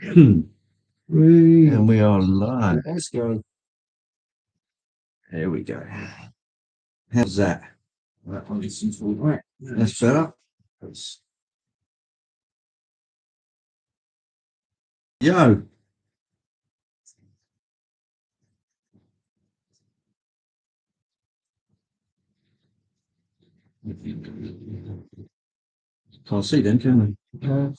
And we are live. Let's go. Here we go. How's that? That one is all right. That's better. Yo. Can't see then, can we?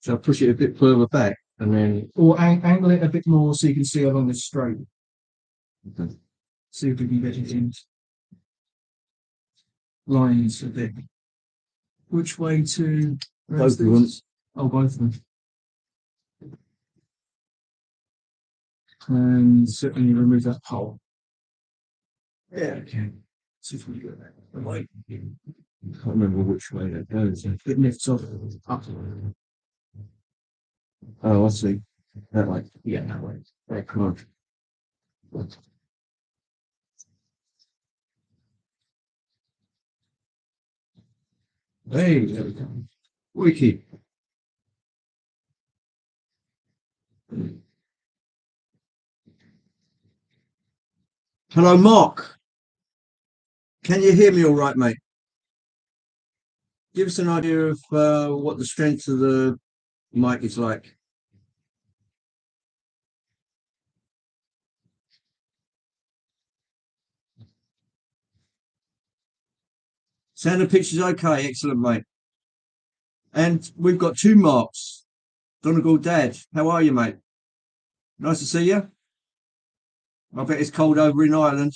So I'll push it a bit further back and then. Or angle it a bit more so you can see along the straight. Okay. See if we can get it in lines a bit. Which way to? Both of them. Oh, both of them. And certainly remove that pole. Yeah, okay. See if we can get that. Right. I can't remember which way that goes. It lifts off up. Oh, I see. That way. Yeah, that way. Very cool. Hey, there we go. Wiki. Hello, Mark. Can you hear me all right, mate? Give us an idea of what the strength of the mic is like. Sound and picture's okay, excellent, mate. And we've got two Marks. Donegal Dad, how are you, mate? Nice to see you. I bet it's cold over in Ireland.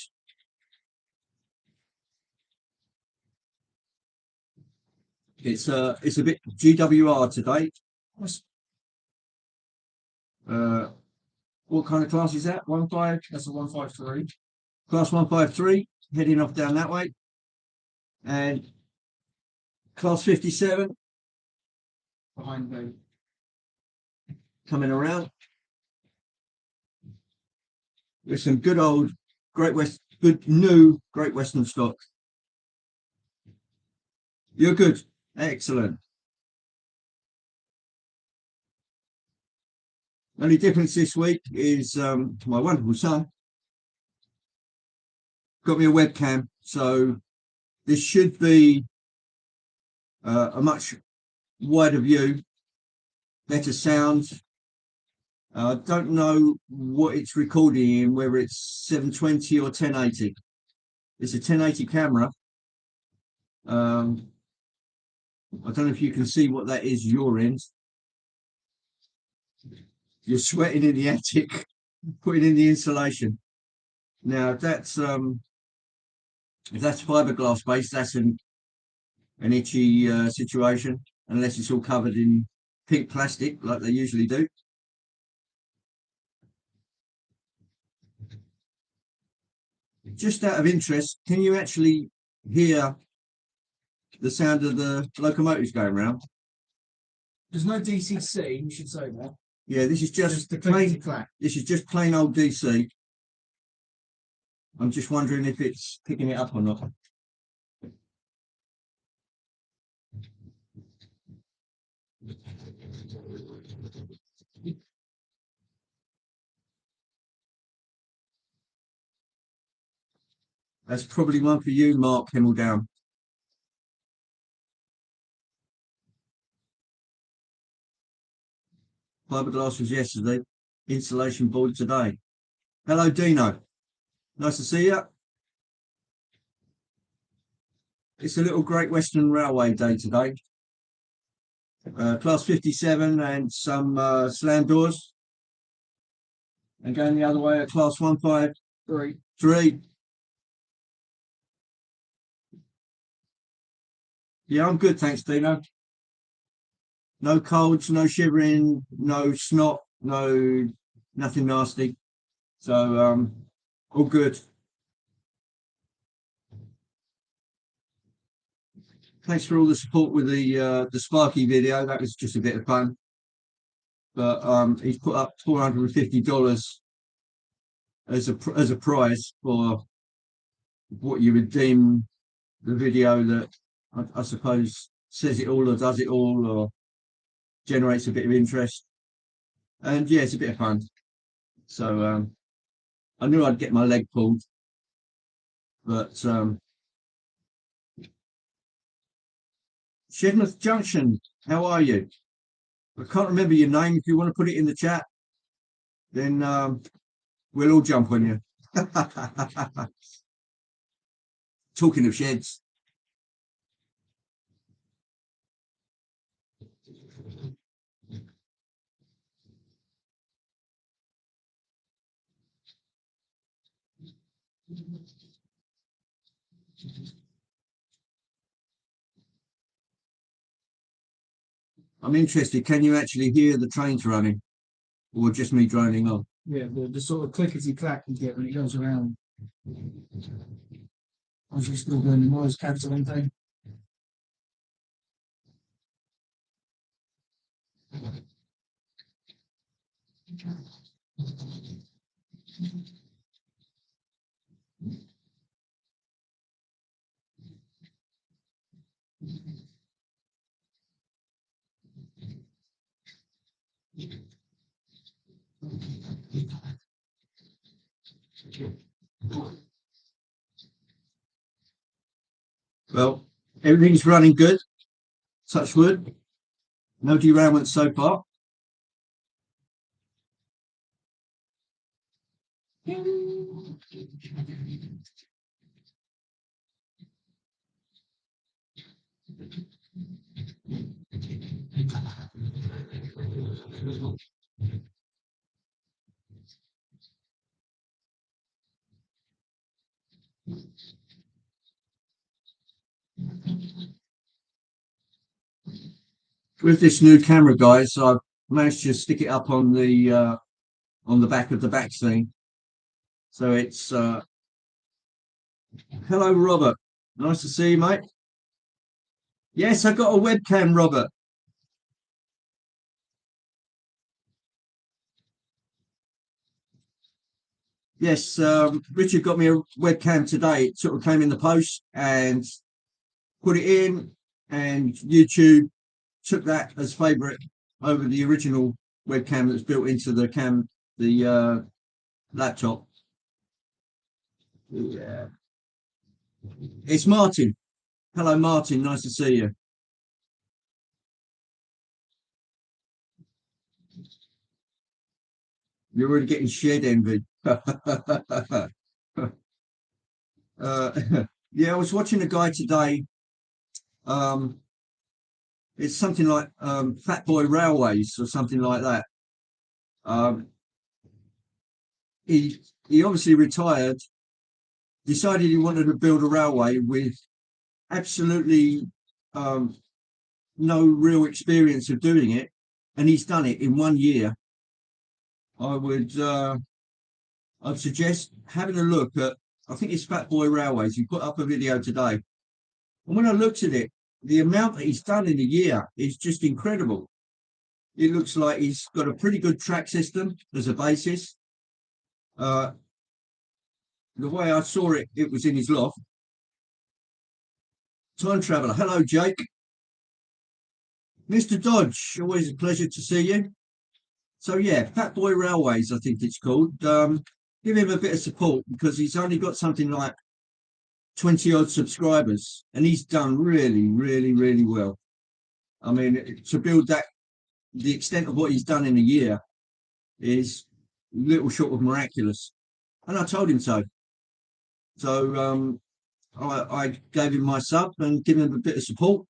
It's a bit GWR today. What kind of class is that? 1-5? That's a 153. Class 153, heading off down that way. And class 57 Behind me. coming around. With some good old good new Great Western stock. You're good. Excellent. Only difference this week is my wonderful son got me a webcam, so this should be a much wider view, better sound. I don't know what it's recording in, whether it's 720 or 1080. It's a 1080 camera. I don't know if you can see what that is your end. You're sweating in the attic, putting in the insulation. Now that's if that's fiberglass based, that's an itchy situation, unless it's all covered in pink plastic like they usually do. Just out of interest, can you actually hear the sound of the locomotives going around? There's no DCC, you should say that. Yeah, this is just the plain. clack. This is just plain old DC. I'm just wondering if it's picking it up or not. That's probably one for you, Mark Himmeldown. Fiberglass was yesterday, insulation board today. Hello, Dino. Nice to see you. It's a little Great Western Railway day today. Class 57 and some slam doors. And going the other way at class 153. Yeah, I'm good, thanks, Dino. No colds, no shivering, no snot, nothing nasty. So all good. Thanks for all the support with the Sparky video. That was just a bit of fun. But he's put up $450 as a prize for what you would deem the video that I suppose says it all or does it all or generates a bit of interest. and yeah, it's a bit of fun. So I knew I'd get my leg pulled, but Shedmouth Junction, how are you? I can't remember your name. If you want to put it in the chat, then we'll all jump on you. Talking of sheds. I'm interested. Can you actually hear the trains running, or just me droning on? Yeah, the sort of clickety clack you get when it goes around. I was just still doing the noise cancelling thing. Well, everything's running good. Touch wood. No derailments so far. With this new camera, guys, I've managed to stick it up on the back of the back scene. So it's hello, Robert. Nice to see you, mate. Yes, I got a webcam, Robert. Yes, Richard got me a webcam today. It sort of came in the post and put it in, and YouTube took that as favourite over the original webcam that's built into the laptop. Yeah. It's Martin. Hello, Martin. Nice to see you. You're already getting shed envy. Yeah, I was watching a guy today. Um, it's something like Fat Boy Railways or something like that. Um, he he obviously retired, decided he wanted to build a railway with absolutely um, no real experience of doing it, and he's done it in 1 year. I would I'd suggest having a look at. I think it's Fat Boy Railways. He put up a video today, and when I looked at it, the amount that he's done in a year is just incredible. It looks like he's got a pretty good track system as a basis. Uh, the way I saw it, it was in his loft. Time traveller. Hello, Jake. Mr. Dodge, always a pleasure to see you. So yeah, Fat Boy Railways, I think it's called. Give him a bit of support because he's only got something like 20 odd subscribers, and he's done really, really, really well. I mean, to build that, the extent of what he's done in a year is little short of miraculous. And I told him so. So I gave him my sub and give him a bit of support.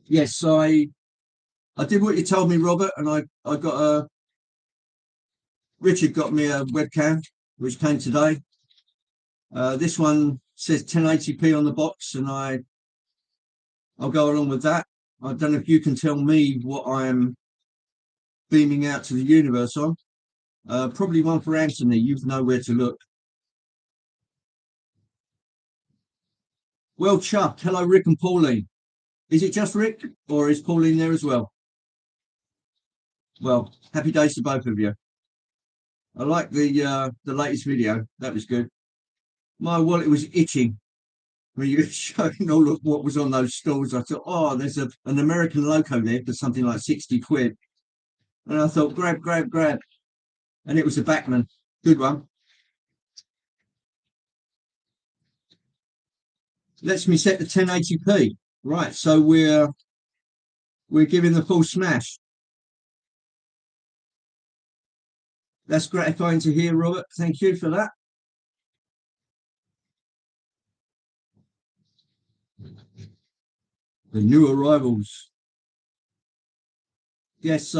Yes, I did what you told me, Robert, and I got a Richard got me a webcam which came today. This one says 1080p on the box, and I'll go along with that. I don't know if you can tell me what I'm beaming out to the universe on. Probably one for Anthony. You know where to look. Well, chuffed. Hello, Rick and Pauline. Is it just Rick, or is Pauline there as well? Well, happy days to both of you. I like the latest video. That was good. My wallet was itching. when you were showing all of what was on those stalls, I thought, oh, there's an American loco there for something like 60 quid. And I thought, grab, grab, grab. And it was a Backman. Good one. Lets me set the 1080p. Right, so we're giving the full smash. That's gratifying to hear, Robert. Thank you for that. The new arrivals. Yes,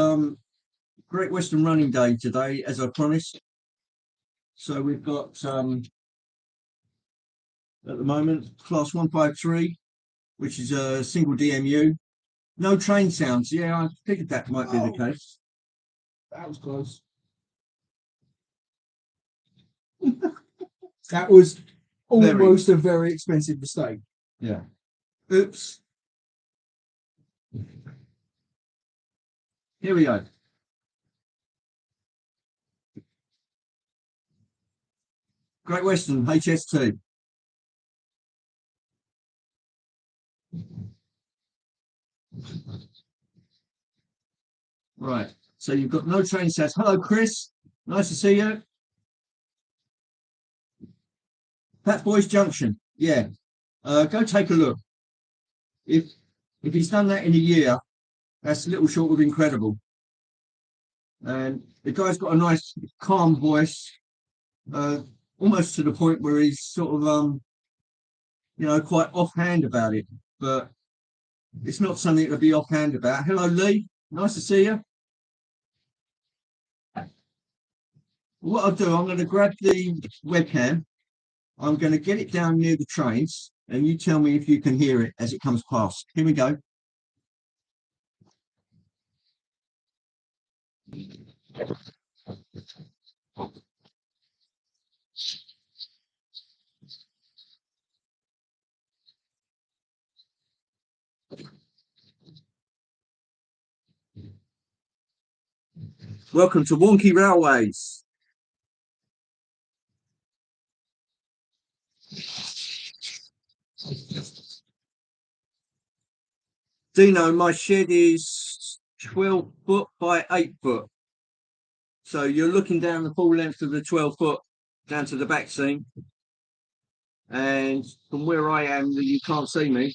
Great Western Running Day today, as I promised. So we've got at the moment class 153, which is a single DMU. No train sounds. Yeah, I figured that might be the case. That was close. That was almost a very expensive mistake. Yeah. Oops. Here we go. Great Western HS2. Right. So you've got no train sounds. Hello, Chris. Nice to see you. Fat Boys Junction. Yeah. Go take a look. If he's done that in a year, that's a little short of incredible. And the guy's got a nice, calm voice, almost to the point where he's sort of, quite offhand about it. But it's not something to be offhand about. Hello, Lee. Nice to see you. What I'll do, I'm going to grab the webcam. I'm going to get it down near the trains, and you tell me if you can hear it as it comes past. Here we go. Welcome to Wonky Railways. Dino, my shed is 12 foot by 8 foot. So you're looking down the full length of the 12 foot down to the back seam. And from where I am, you can't see me.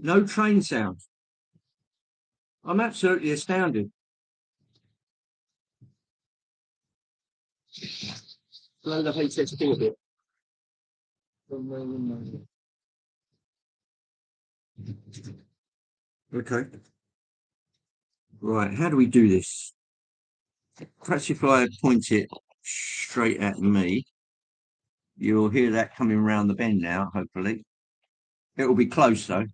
No train sound. I'm absolutely astounded. Blow the HSD a bit. Okay. Right, how do we do this? Perhaps if I point it straight at me, you'll hear that coming round the bend now, hopefully. It'll be close though.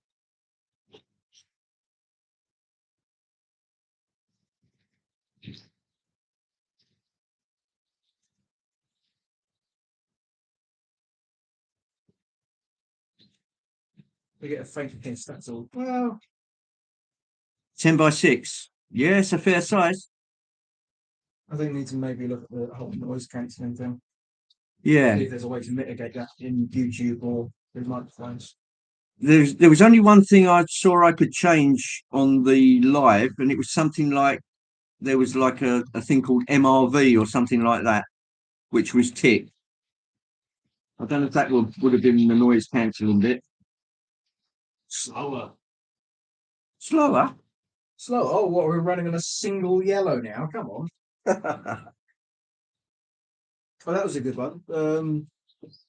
We get a faint hiss, that's all. Well, 10 by 6. Yeah, it's a fair size. I think we need to maybe look at the whole noise cancelling thing. Yeah. See if there's a way to mitigate that in YouTube or with microphones. There was only one thing I saw I could change on the live, and it was something like there was like a thing called MRV or something like that, which was tick. I don't know if that would have been the noise cancelling bit. Slower. Slower? Slower? Oh, what, we're running on a single yellow now? Come on. Oh, that was a good one.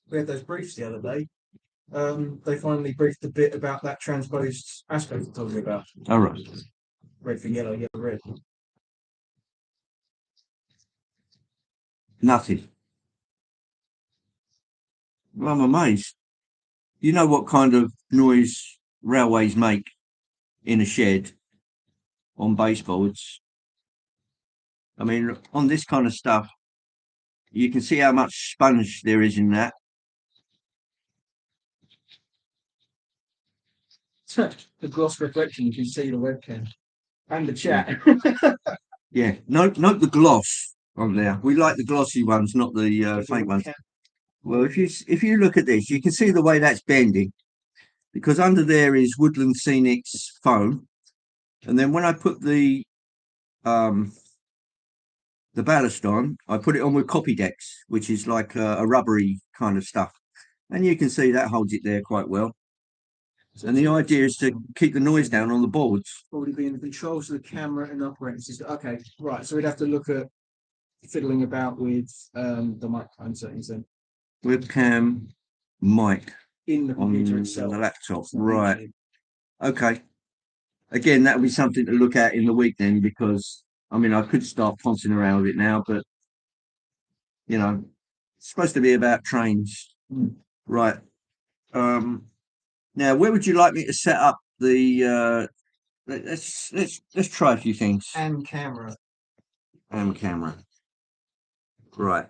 We had those briefs the other day. They finally briefed a bit about that transposed aspect I told you about. All right. Red for yellow, yellow, red. Nothing. Well, I'm amazed. You know what kind of noise railways make in a shed on baseboards? I mean, on this kind of stuff, you can see how much sponge there is in that. The gloss reflection, you can see the webcam and the chat. Yeah, note the gloss on there. We like the glossy ones, not the faint ones. Well, if you look at this, you can see the way that's bending, because under there is Woodland Scenics foam, and then when I put um the ballast on, I put it on with Copydex, which is like a rubbery kind of stuff, and you can see that holds it there quite well. And the idea is to keep the noise down on the boards. Probably be in the controls of the camera and operating system. Okay, right. So we'd have to look at fiddling about with the microphone settings then Webcam, mic in the on computer itself. the laptop, right? Okay. Again, that would be something to look at in the week then, because I mean, I could start poncing around with it now, but you know, it's supposed to be about trains, right? Now, where would you like me to set up the? Let's try a few things. And camera. And camera. Right.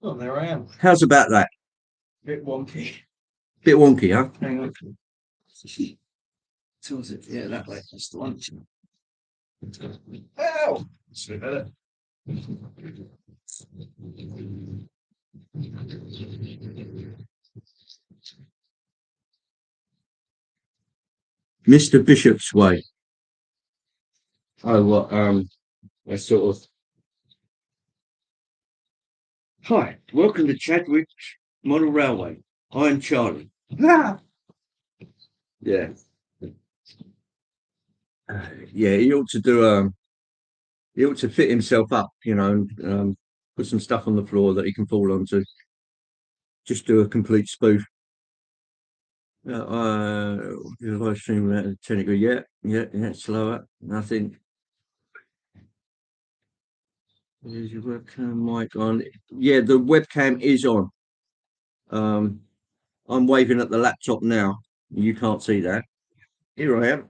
Oh, there I am. How's about that? Bit wonky. Bit wonky, huh? Hang on. Towards it. Yeah, that way. That's the one. Ow! That's a bit better. Mr. Bishop's way. Oh, what? A sort of. Hi, welcome to Chadwick Model Railway. I'm Charlie. Ah! Yeah. Yeah, he ought to do. He ought to fit himself up, you know, put some stuff on the floor that he can fall onto. Just do a complete spoof. Live stream at 10 go. Yeah, slower. Nothing. Is your webcam mic on? Yeah, the webcam is on. I'm waving at the laptop now. You can't see that. Here I am.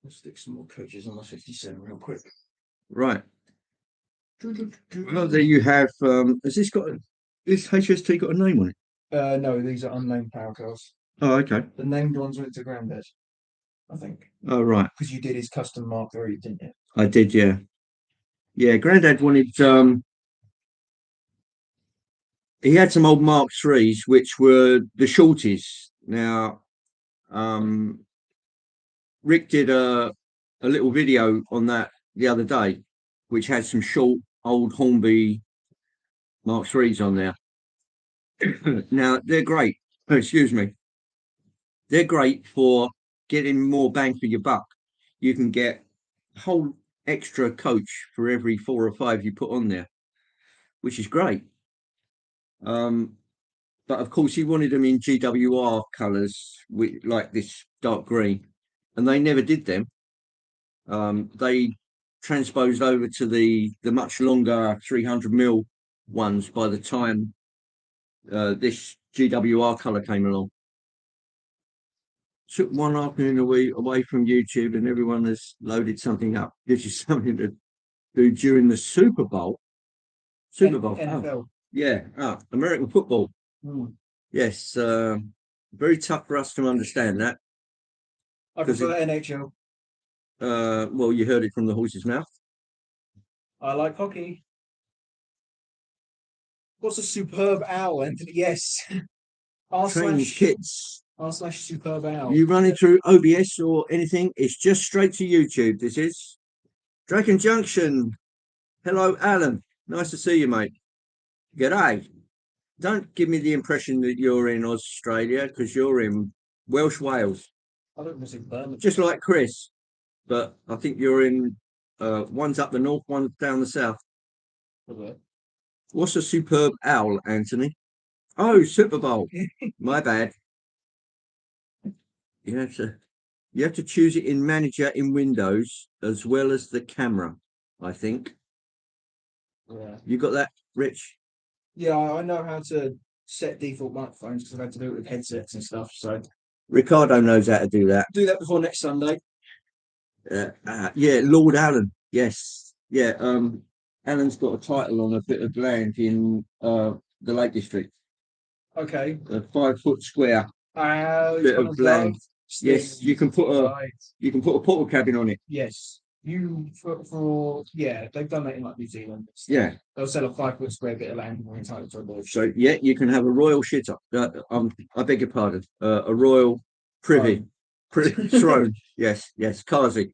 Let's stick some more coaches on my 57 real quick. Right. Well, there you have. Has this HST got a name on it? No, these are unnamed power cars. Oh, okay. The named ones went to Grandad, I think. Oh, right. Because you did his custom Mark III, didn't you? I did, yeah. Yeah, Grandad wanted. He had some old Mark IIIs, which were the shorties. Now, Rick did a little video on that the other day, which had some short old Hornby Mark IIIs on there. Now they're great. Excuse me. They're great for getting more bang for your buck. You can get a whole extra coach for every 4 or 5 you put on there, which is great. But of course, he wanted them in GWR colours, like this dark green, and they never did them. They transposed over to the much longer 300mm ones by the time this GWR colour came along. Took one afternoon away from YouTube, and everyone has loaded something up. This is something to do during the Super Bowl. Super Bowl. NFL. Oh, yeah. American football. Yes. Very tough for us to understand that. I prefer NHL. Well, you heard it from the horse's mouth. I like hockey. What's a superb owl, Anthony? Yes. Training kits. r/superb owl. You running through OBS or anything? It's just straight to YouTube. This is Draken Junction. Hello, Alan. Nice to see you, mate. G'day. Don't give me the impression that you're in Australia, because you're in Welsh Wales. I don't miss Birmingham. Just like Chris, but I think you're in. One's up the north, one's down the south. Okay. What's a superb owl, Anthony? Oh, Super Bowl. My bad. You have to choose it in Manager in Windows as well as the camera, I think. Yeah. You got that, Rich? Yeah, I know how to set default microphones because I've had to do it with headsets and stuff. So Ricardo knows how to do that. Do that before next Sunday. Yeah, Lord Allen. Yes, yeah. Alan's got a title on a bit of land in the Lake District. Okay. A 5 foot square He's bit got of a land. still. Yes, you can put a Right. portal cabin on it. Yes. You for yeah, they've done that in like New Zealand. Yeah. They'll sell a 5 foot square bit of land and entitled to a lodge. So yeah, you can have a royal shitter. I beg your pardon. A royal privy throne. Yes, yes, Kazi.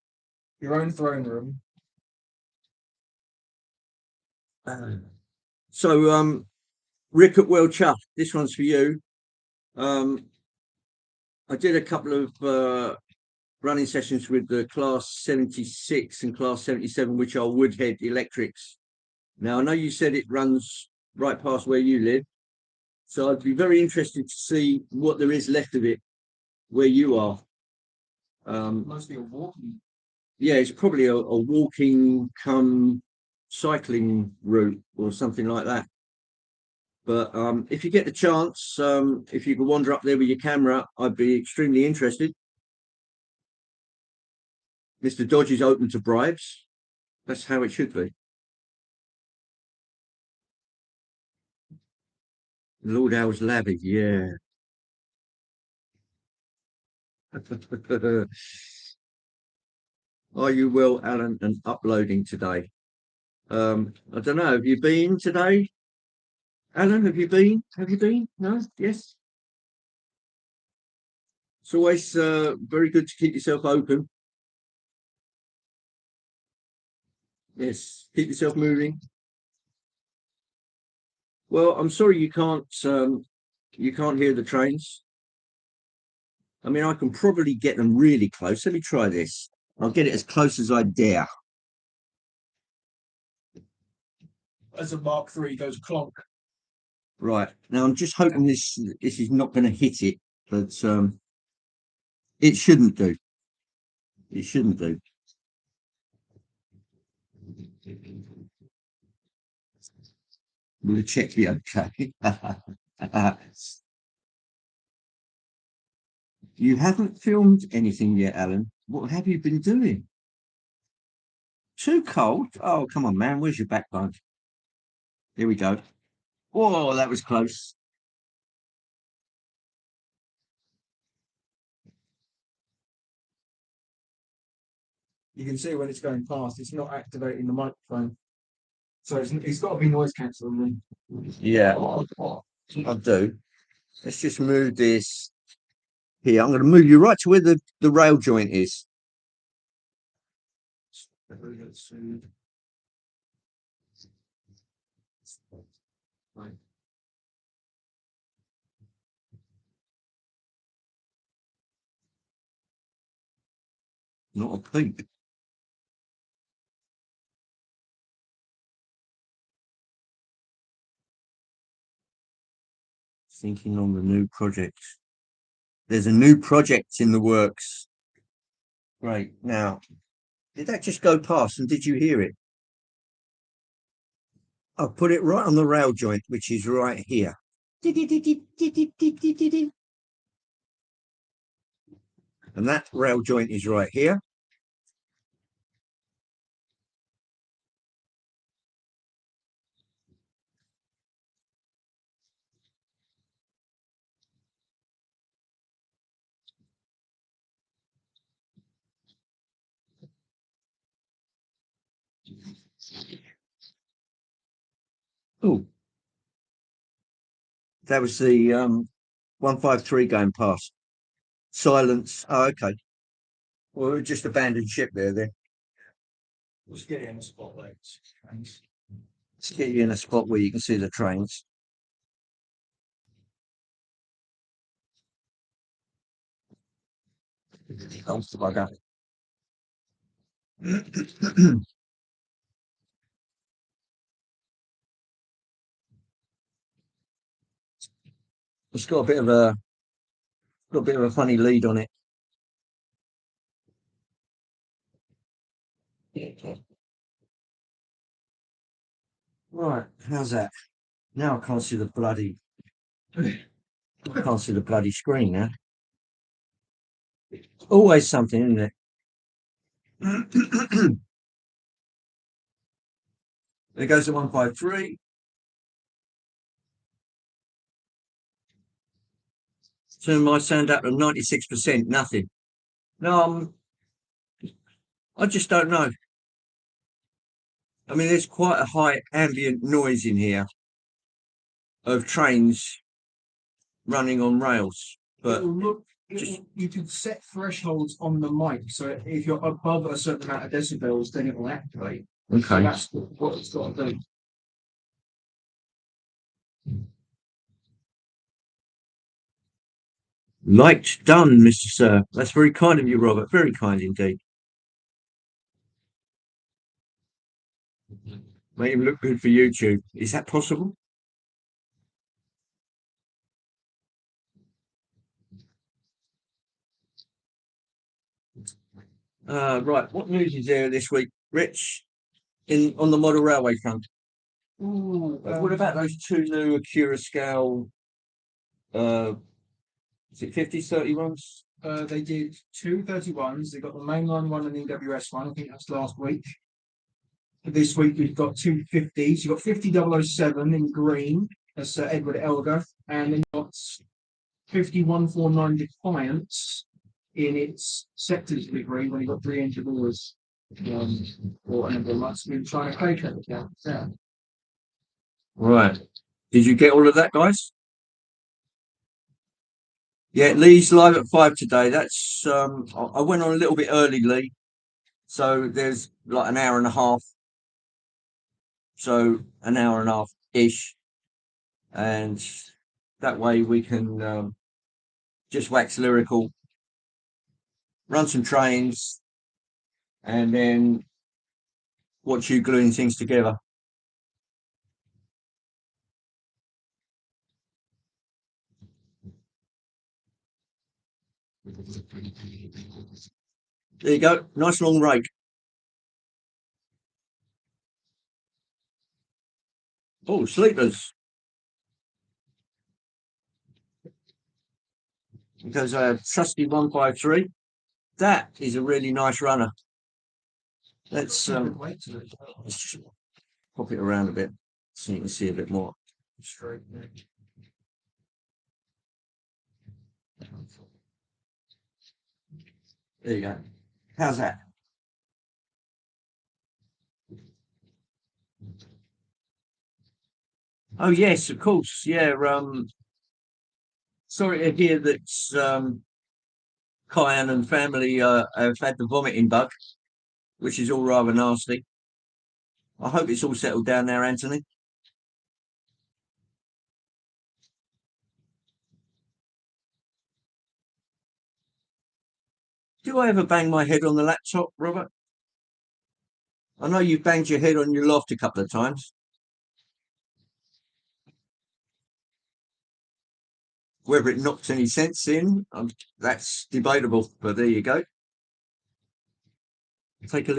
Your own throne room. So Rick at Well Chuff, this one's for you. I did a couple of running sessions with the class 76 and class 77, which are Woodhead electrics. Now I know you said it runs right past where you live, so I'd be very interested to see what there is left of it where you are. Mostly a walking. Yeah, it's probably a walking come cycling route or something like that. But if you get the chance, if you could wander up there with your camera, I'd be extremely interested. Mr. Dodge is open to bribes. That's how it should be. Lord Al's Labby, yeah. Are you well, Alan, and uploading today? I don't know. Have you been today? Alan, have you been? Have you been? No? Yes? It's always very good to keep yourself open. Yes, keep yourself moving. Well, I'm sorry you can't hear the trains. I mean, I can probably get them really close. Let me try this. I'll get it as close as I dare. As a Mark III goes clonk. Right. Now I'm just hoping this is not going to hit it, but it shouldn't do. It shouldn't do. We'll check the okay. You haven't filmed anything yet, Alan. What have you been doing? Too cold? Oh, come on, man. Where's your backbone? Here we go. Oh, that was close. You can see when it's going past, it's not activating the microphone. So it's got to be noise cancelling. Yeah, I do. Let's just move this here. I'm going to move you right to where the rail joint is. Not a peep. Thinking on the new project. There's a new project in the works. Great. Now, did that just go past and did you hear it? I'll put it right on the rail joint, which is right here. And that rail joint is right here. Oh, that was the 153 going past. Silence. Oh, okay. Well, we just abandoned ship there then. Let's get it in the spotlight. Thanks. Let's get you in a spot where you can see the trains. It's got a bit of a funny lead on it. Right, how's that? Now I can't see the bloody screen now. Always something, isn't it? There goes the 153. Turn my sound up to 96%, nothing. No, I just don't know. I mean, there's quite a high ambient noise in here of trains running on rails, but you can set thresholds on the mic, so if you're above a certain amount of decibels, then it will activate. So okay. that's what it's got to do. Liked done, Mr. Sir. That's very kind of you, Robert. Very kind indeed. Make him look good for YouTube. Is that possible? Right. What news is there this week, Rich? On the model railway front. Ooh, What about those two new Acura scale? Is it 50s, 31s? They did two 31s. They got the mainline one and the EWS one. I think that's last week. This week we've got two 50s. You've got 50007 in green. That's Edward Elgar. And then you've got 5149 Defiance in its sectors degree when you've got 3 engineers. Or anything that's been trying to fake it. Yeah. Right. Did you get all of that, guys? Yeah, Lee's live at 5 today. That's I went on a little bit early, Lee. So there's like an hour and a half. So an hour and a half ish. And that way we can just wax lyrical, run some trains, and then watch you gluing things together. There you go. Nice long rake. Oh, sleepers. Because trusty 153. That is a really nice runner. Let's just pop it around a bit so you can see a bit more. Straight. There you go. How's that? Oh yes, of course. Yeah. Sorry to hear that Kyan and family have had the vomiting bug, which is all rather nasty. I hope it's all settled down there, Anthony. Do I ever bang my head on the laptop, Robert? I know you banged your head on your loft a couple of times. Whether it knocks any sense in, that's debatable, but there you go. Take a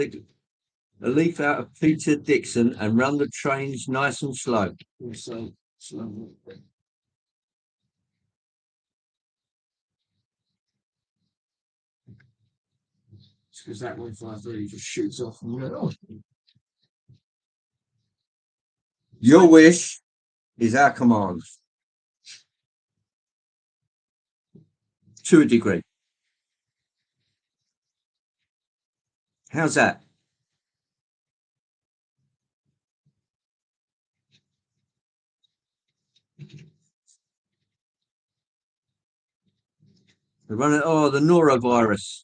leaf out of Peter Dixon and run the trains nice and slow. So slow. Because that 153 just shoots off and oh. Your wish is our command. To a degree. How's that? The norovirus.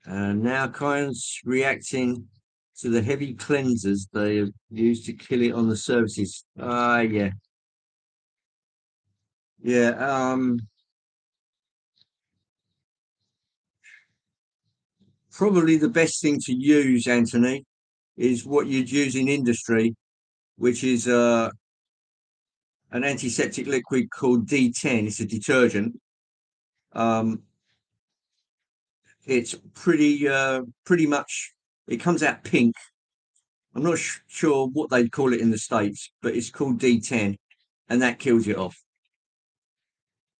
And now Kyan's reacting to the heavy cleansers they have used to kill it on the surfaces. Yeah. Yeah, probably the best thing to use, Anthony, is what you'd use in industry, which is an antiseptic liquid called D10. It's a detergent. It's pretty much, it comes out pink. I'm not sure what they'd call it in the States, but it's called D10, and that kills it off.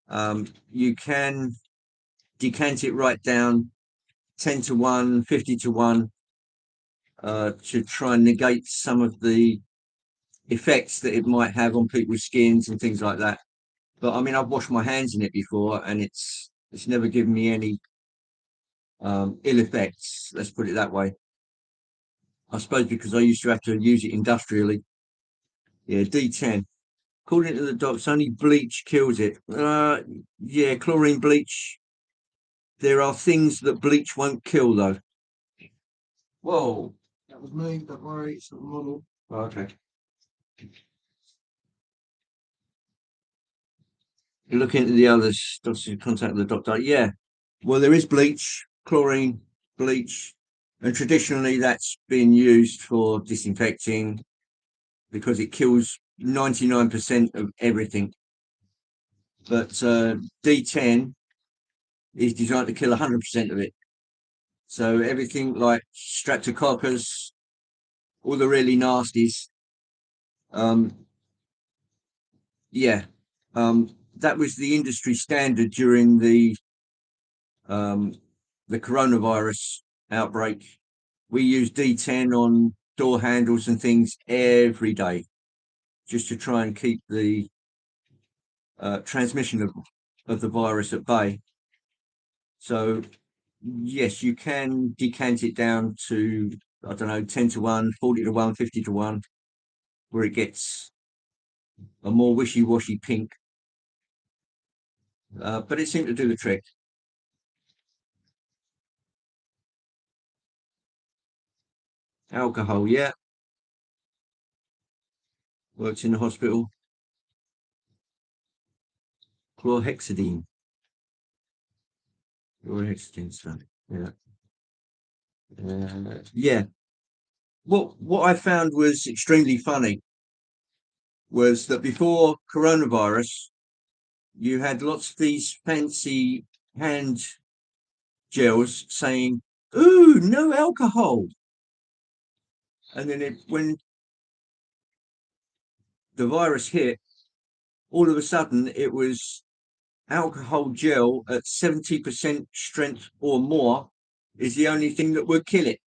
You can decant it right down 10-1, 50-1, to try and negate some of the effects that it might have on people's skins and things like that. But I mean, I've washed my hands in it before, and it's never given me any ill effects. Let's put it that way. I suppose because I used to have to use it industrially. Yeah, D10. According to the docs, only bleach kills it. Yeah, chlorine bleach. There are things that bleach won't kill, though. Whoa. That was me, don't worry, it's not the model. Oh, okay. You look into the others, obviously contact the doctor. Yeah. Well, there is bleach, chlorine, bleach, and traditionally that's been used for disinfecting because it kills 99% of everything. But D10 is designed to kill 100% of it. So everything like streptococcus, all the really nasties. Yeah, that was the industry standard during the coronavirus outbreak. We used D10 on door handles and things every day, just to try and keep the transmission of the virus at bay. So yes, you can decant it down to, I don't know, 10-1, 40-1, 50-1, where it gets a more wishy-washy pink. But it seemed to do the trick. Alcohol, yeah. Works in the hospital. Chlorhexidine. Chlorhexidine, so yeah. Yeah. What I found was extremely funny was that before coronavirus, you had lots of these fancy hand gels saying, "Ooh, no alcohol," and then when the virus hit, all of a sudden it was alcohol gel at 70% strength or more is the only thing that would kill it.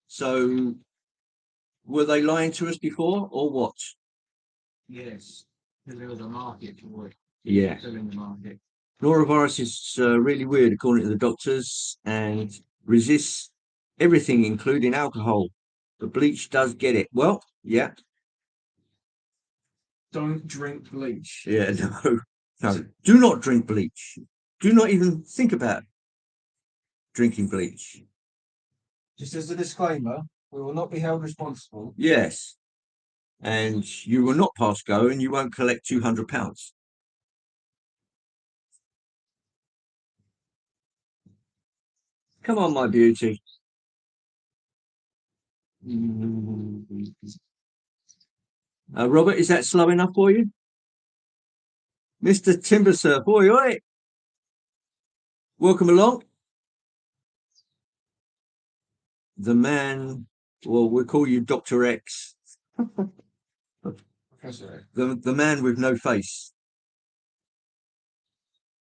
So were they lying to us before or what? Yes, because there was a market for it. Yeah. Still in the market. Norovirus is really weird, according to the doctors, and resists everything, including alcohol. But bleach does get it. Well, yeah. Don't drink bleach. Yeah, no. No. Do not drink bleach. Do not even think about drinking bleach. Just as a disclaimer, we will not be held responsible. Yes. And you will not pass go and you won't collect £200. Come on, my beauty. Robert, is that slow enough for you? Mr. Timbersurf, oi, oi. Welcome along. The man, well, we'll call you Dr. X. The man with no face,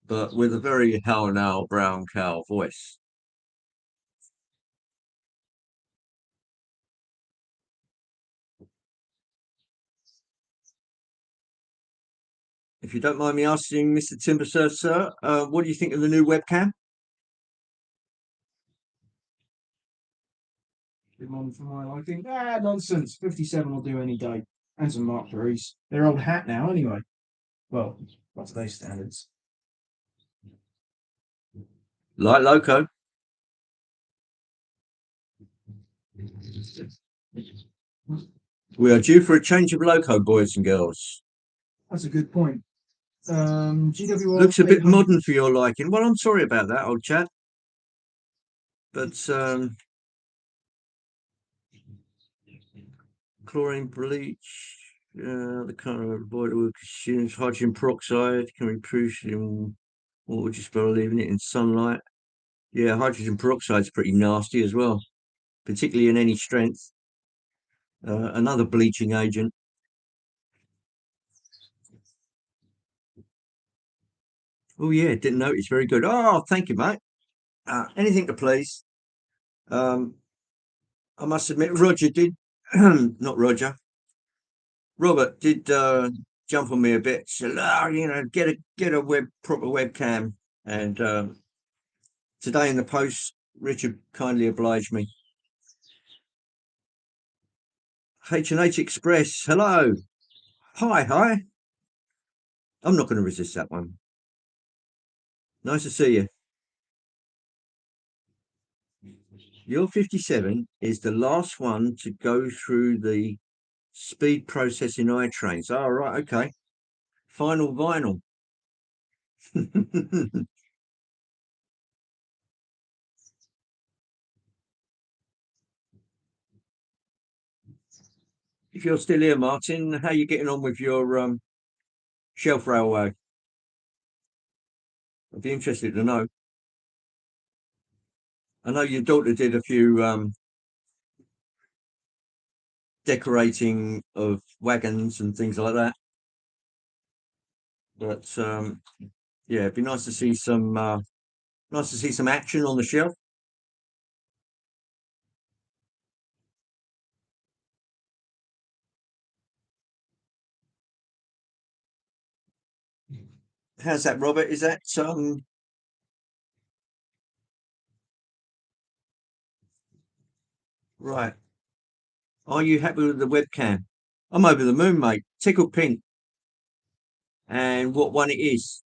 but with a very how now brown cow voice. If you don't mind me asking, Mr. Timbersurf, sir, what do you think of the new webcam? One for my liking. Nonsense. 57 will do any day. And some Mark III's. They're old hat now, anyway. Well, by today's standards. Like Loco. We are due for a change of Loco, boys and girls. That's a good point. GWR Looks a bit modern for your liking. Well, I'm sorry about that, old chap. But chlorine bleach, the kind of avoidable consumes hydrogen peroxide can be produced in what would you spell leaving it in sunlight? Yeah, hydrogen peroxide is pretty nasty as well, particularly in any strength. Another bleaching agent. Oh yeah, didn't notice. Very good. Oh, thank you, mate. Anything to please. I must admit, Roger did, not Roger, Robert did jump on me a bit. Said, get a proper webcam. And today in the post, Richard kindly obliged me. H&H Express, hello. Hi. I'm not going to resist that one. Nice to see you. Your 57 is the last one to go through the speed processing eye trains. Oh, right, okay. Final vinyl. If you're still here, Martin, how are you getting on with your shelf railway? I'd be interested to know. I know your daughter did a few decorating of wagons and things like that. But yeah, it'd be nice to see some action on the shelf. How's that, Robert? Is that right? Are you happy with the webcam? I'm over the moon, mate. Tickle pink. And what one it is?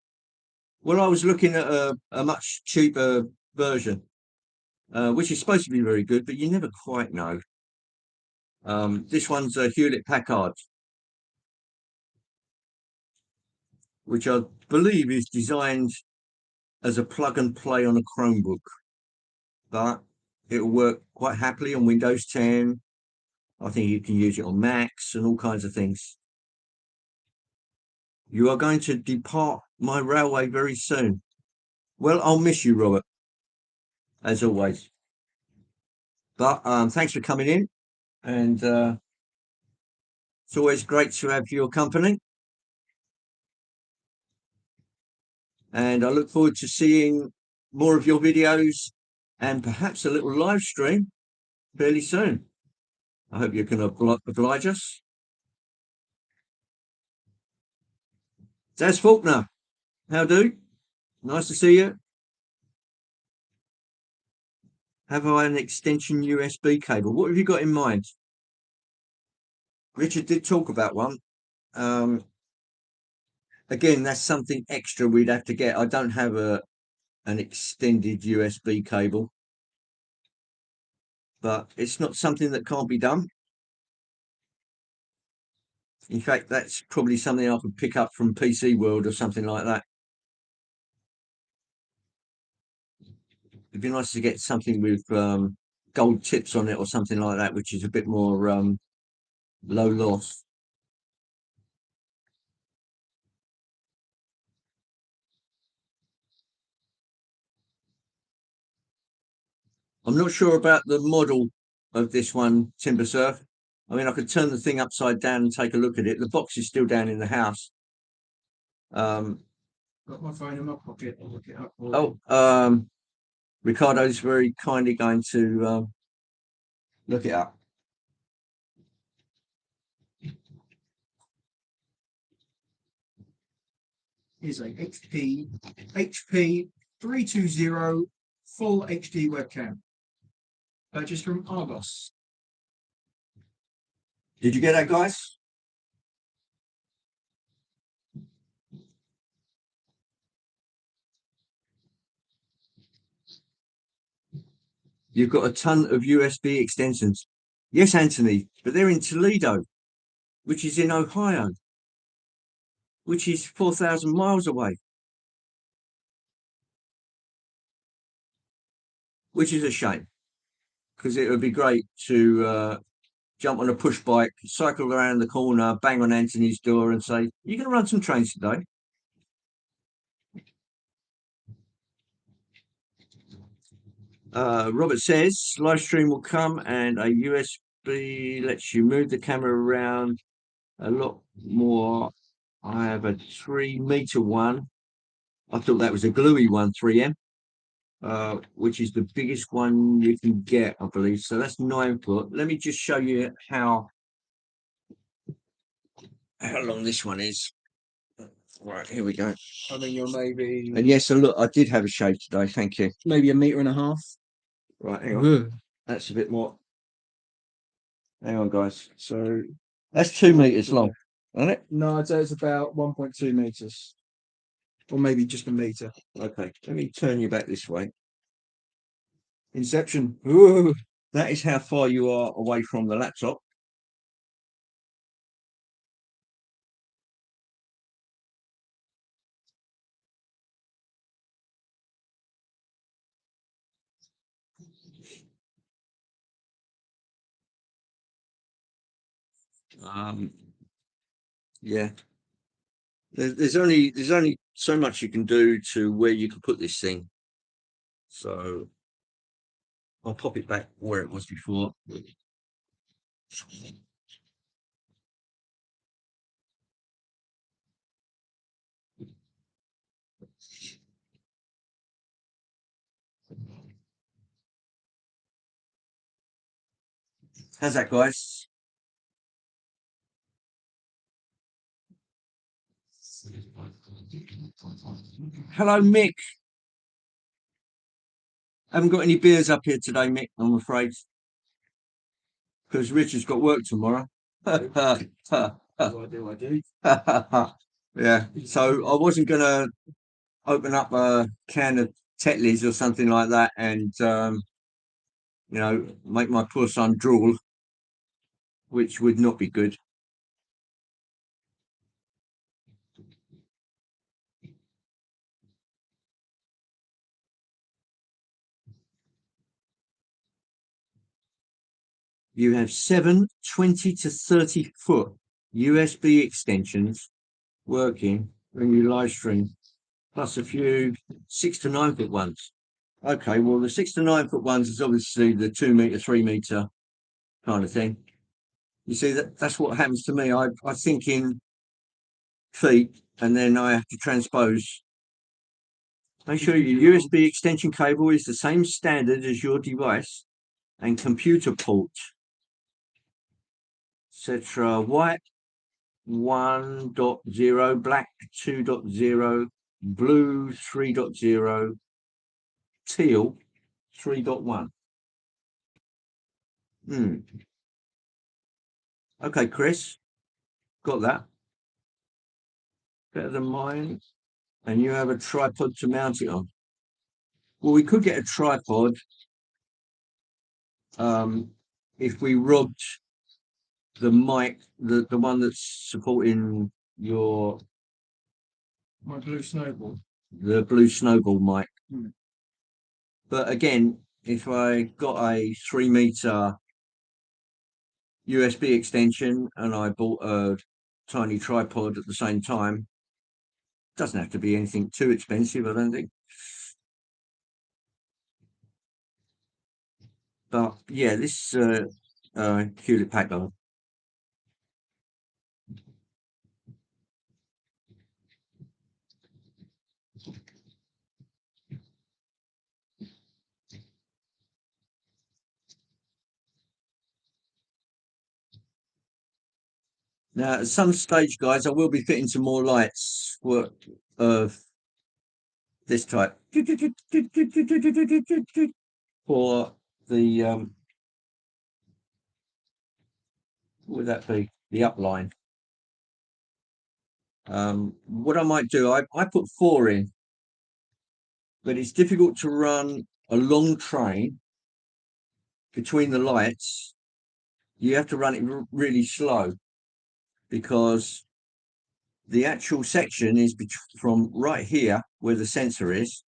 Well, I was looking at a much cheaper version, which is supposed to be very good, but you never quite know. This one's a Hewlett Packard, which I believe is designed as a plug and play on a Chromebook, but it'll work quite happily on Windows 10. I think you can use it on Macs and all kinds of things. You are going to depart my railway very soon. Well, I'll miss you, Robert, as always. But thanks for coming in, and it's always great to have your company. And I look forward to seeing more of your videos and perhaps a little live stream fairly soon. I hope you can oblige us. Daz Faulkner, how do? Nice to see you. Have I an extension USB cable? What have you got in mind? Richard did talk about one. Again, that's something extra we'd have to get. I don't have an extended USB cable, but it's not something that can't be done. In fact, that's probably something I could pick up from PC World or something like that. It'd be nice to get something with gold tips on it or something like that, which is a bit more low loss. I'm not sure about the model of this one, Timber Surf. I mean, I could turn the thing upside down and take a look at it. The box is still down in the house. Got my phone in my pocket. I'll look it up. Ricardo's very kindly going to look it up. Is a HP 320 full HD webcam. Purchased from Argos. Did you get that, guys? You've got a ton of USB extensions. Yes, Anthony, but they're in Toledo, which is in Ohio, which is 4,000 miles away, which is a shame because it would be great to jump on a push bike, cycle around the corner, bang on Anthony's door and say, "You going to run some trains today?" Robert says live stream will come and a USB lets you move the camera around a lot more. I have a 3 meter one I thought that was a gluey one, 3M, which is the biggest one you can get, I believe. So that's 9 foot. Let me just show you how long this one is. Right, here we go. I mean, you're maybe And yes, so look, I did have a shave today. Thank you. maybe 1.5 meters. Right, hang on. That's a bit more. Hang on, guys. So that's 2 meters long, isn't it? No, I'd say it's about 1.2 meters, or maybe just a meter. Okay, let me turn you back this way. Inception. Ooh, that is how far you are away from the laptop. Yeah, there's only so much you can do to where you can put this thing. So I'll pop it back where it was before. How's that, guys? Hello, Mick. Haven't got any beers up here today, Mick, I'm afraid, because Richard's got work tomorrow. I do. Yeah, so I wasn't going to open up a can of Tetley's or something like that and, make my poor son drool, which would not be good. You have 7 20 to 30 foot USB extensions working when you live stream, plus a few 6 to 9 foot ones. Okay, well, the 6 to 9 foot ones is obviously the 2 meter, 3 meter kind of thing. You see, that's what happens to me. I think in feet and then I have to transpose. Make sure your USB extension cable is the same standard as your device and computer port, etc. White 1.0, black 2.0, blue 3.0, teal 3.1. Okay, Chris, got that. Better than mine. And you have a tripod to mount it on. Well, we could get a tripod if we robbed the mic, the one that's supporting your My blue snowball. the blue snowball mic. But again, if I got a 3 meter USB extension and I bought a tiny tripod at the same time, doesn't have to be anything too expensive, I don't think. But yeah, this Hewlett Packard. Now, at some stage, guys, I will be fitting some more lights of this type for the what would that be? The upline. What I might do, I put 4 in, but it's difficult to run a long train between the lights. You have to run it really slow because the actual section is from right here where the sensor is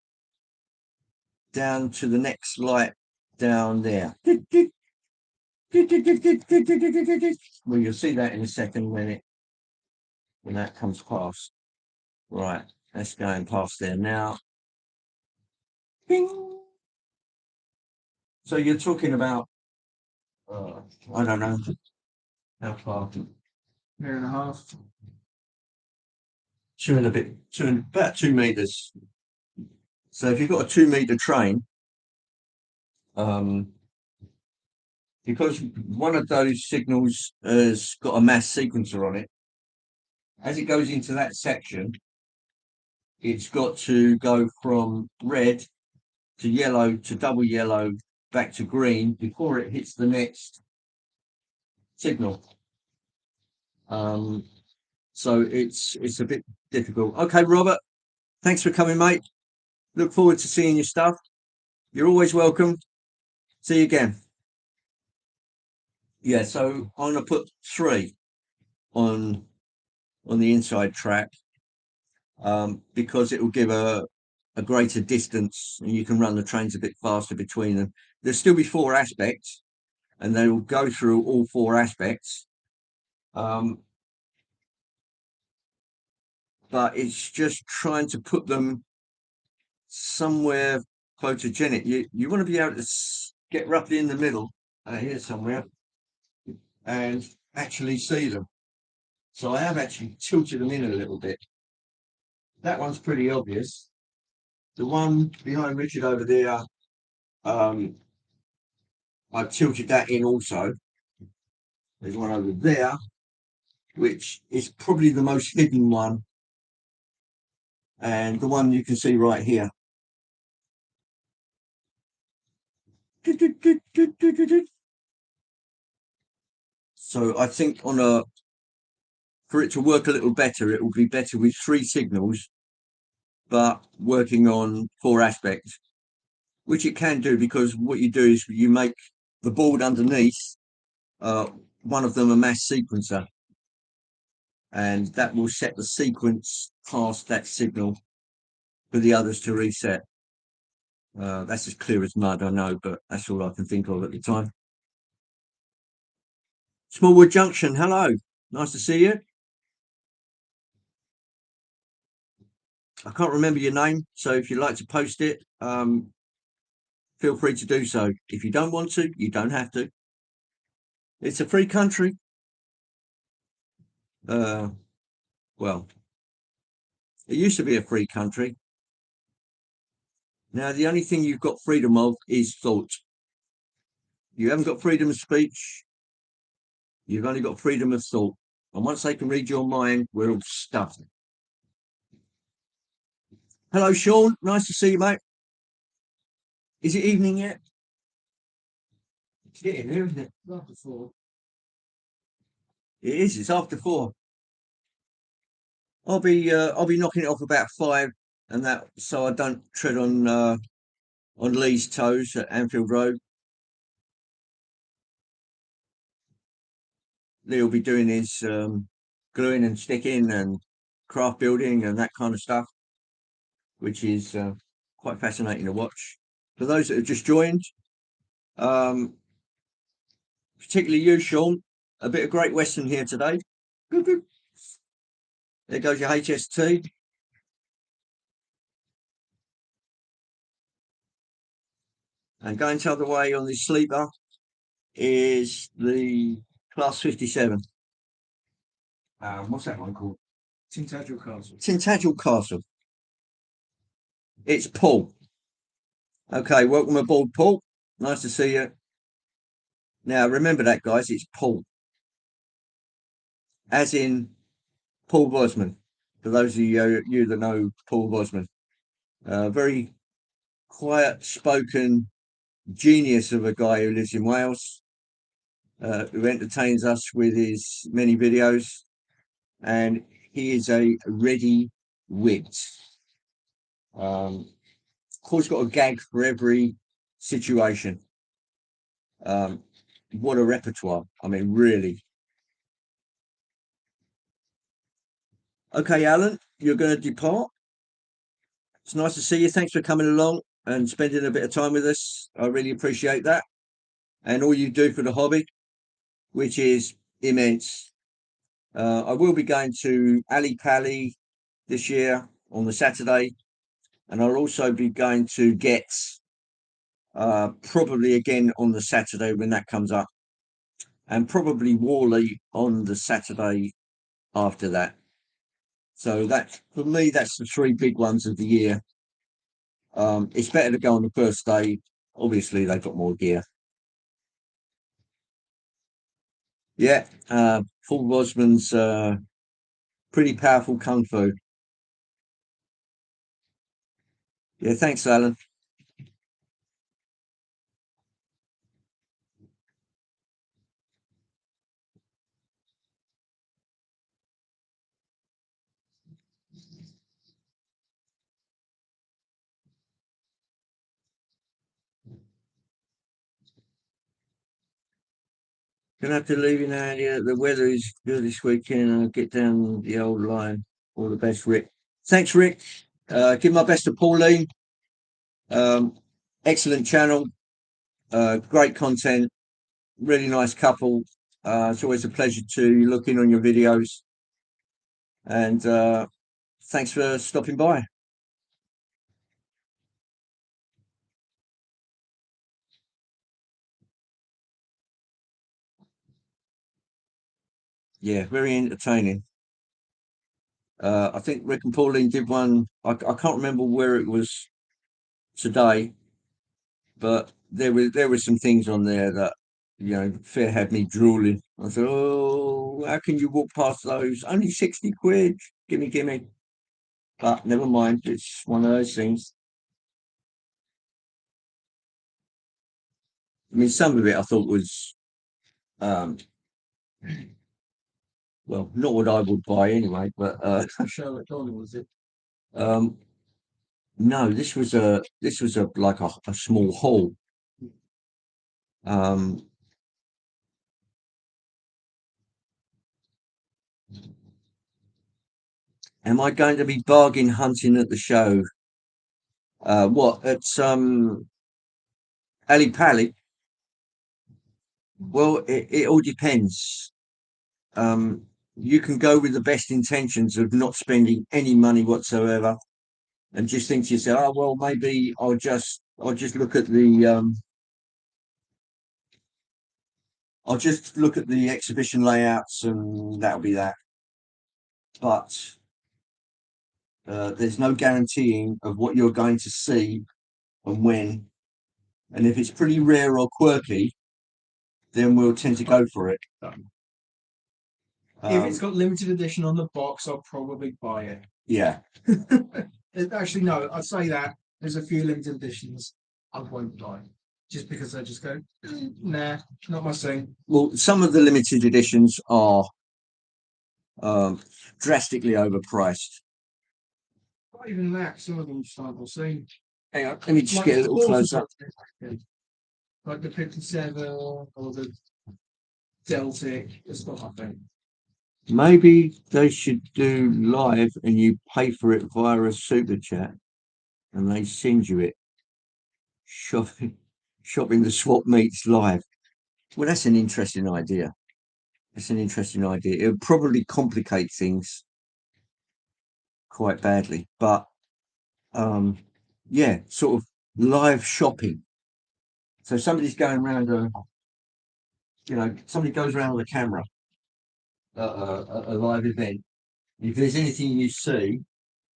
down to the next light down there. Well, you'll see that in a second when that comes past. Right, that's going past there now. Bing. So you're talking about, I don't know how far. 1.5 meters. Two and a bit, about 2 meters. So if you've got a 2 meter train, because one of those signals has got a mass sequencer on it, as it goes into that section, it's got to go from red to yellow to double yellow back to green before it hits the next signal. So it's a bit difficult. Okay, Robert, thanks for coming, mate. Look forward to seeing your stuff. You're always welcome. See you again. Yeah, so I'm gonna put 3 on the inside track, because it will give a greater distance and you can run the trains a bit faster between them. There'll still be 4 aspects and they will go through all 4 aspects. But it's just trying to put them somewhere photogenic. You want to be able to get roughly in the middle, here somewhere, and actually see them. So I have actually tilted them in a little bit. That one's pretty obvious. The one behind Richard over there, I've tilted that in also. There's one over there, which is probably the most hidden one, and the one you can see right here. So I think for it to work a little better, it will be better with 3 signals, but working on 4 aspects, which it can do, because what you do is you make the board underneath, one of them a mass sequencer, and that will set the sequence past that signal for the others to reset. That's as clear as mud, I know, but that's all I can think of at the time. Smallwood Junction, hello. Nice to see you. I can't remember your name, so if you'd like to post it, feel free to do so. If you don't want to, you don't have to. It's a free country. Well, it used to be a free country. Now, the only thing you've got freedom of is thought. You haven't got freedom of speech. You've only got freedom of thought. And once they can read your mind, we're all stuffed. Hello, Sean. Nice to see you, mate. Is it evening yet? It's getting there, isn't it? After 4. It is. It's after 4. I'll be knocking it off about 5, and that, so I don't tread on Lee's toes at Anfield Road. Lee will be doing his gluing and sticking and craft building and that kind of stuff, which is quite fascinating to watch. For those that have just joined, particularly you, Sean, a bit of Great Western here today. There goes your HST. And going the other way on this sleeper is the Class 57. What's that one called? Tintagel Castle. Tintagel Castle. It's Paul. Okay, welcome aboard, Paul. Nice to see you. Now, remember that, guys, it's Paul. As in Paul Bosman. For those of you that know Paul Bosman. Very quiet-spoken genius of a guy who lives in Wales, who entertains us with his many videos. And he is a ready wit. Of course, got a gag for every situation. What a repertoire. I mean, really. Okay, Alan, you're going to depart. It's nice to see you. Thanks for coming along and spending a bit of time with us. I really appreciate that. And all you do for the hobby, which is immense. I will be going to Ali Pali this year on the Saturday, and I'll also be going to Getz probably again on the Saturday when that comes up, and probably Worley on the Saturday after that. So that, for me, that's the 3 big ones of the year. It's better to go on the first day. Obviously, they've got more gear. Yeah, Paul Rosman's pretty powerful kung fu. Yeah, thanks, Alan. Gonna have to leave you now. Yeah, the weather is good this weekend. I'll get down the old line. All the best, Rick. Thanks, Rick. Give my best to Pauline. Um, excellent channel. Great content. Really nice couple. It's always a pleasure to look in on your videos. And thanks for stopping by. Yeah, very entertaining. I think Rick and Pauline did one. I can't remember where it was today, but there were some things on there that fair had me drooling. I thought, oh, how can you walk past those? Only 60 quid. Gimme, gimme. But never mind. It's one of those things. I mean, some of it I thought was, um, well, not what I would buy anyway. But Charlotte Dolly, was it? um, no, this was a like a small haul. Um, am I going to be bargain hunting at the show? What at Ali Pali? Well, it all depends. You can go with the best intentions of not spending any money whatsoever, and just think to yourself, "Oh well, maybe I'll just look at the I'll just look at the exhibition layouts, and that'll be that." But there's no guaranteeing of what you're going to see and when. And if it's pretty rare or quirky, then we'll tend to go for it. If it's got limited edition on the box, I'll probably buy it. Yeah. Actually, no, I'd say that there's a few limited editions I won't buy just because I just go, nah, not my thing. Well, some of the limited editions are drastically overpriced. Not even that. Some of them start the same. Hang on, let me just get a little closer. Like the 57 or the Celtic, it's not my thing. Maybe they should do live and you pay for it via a super chat and they send you it. Shopping the swap meets live. Well, that's an interesting idea. It's an interesting idea. It would probably complicate things quite badly, but yeah, sort of live shopping. So somebody's going around somebody goes around with a camera at a live event. If there's anything you see,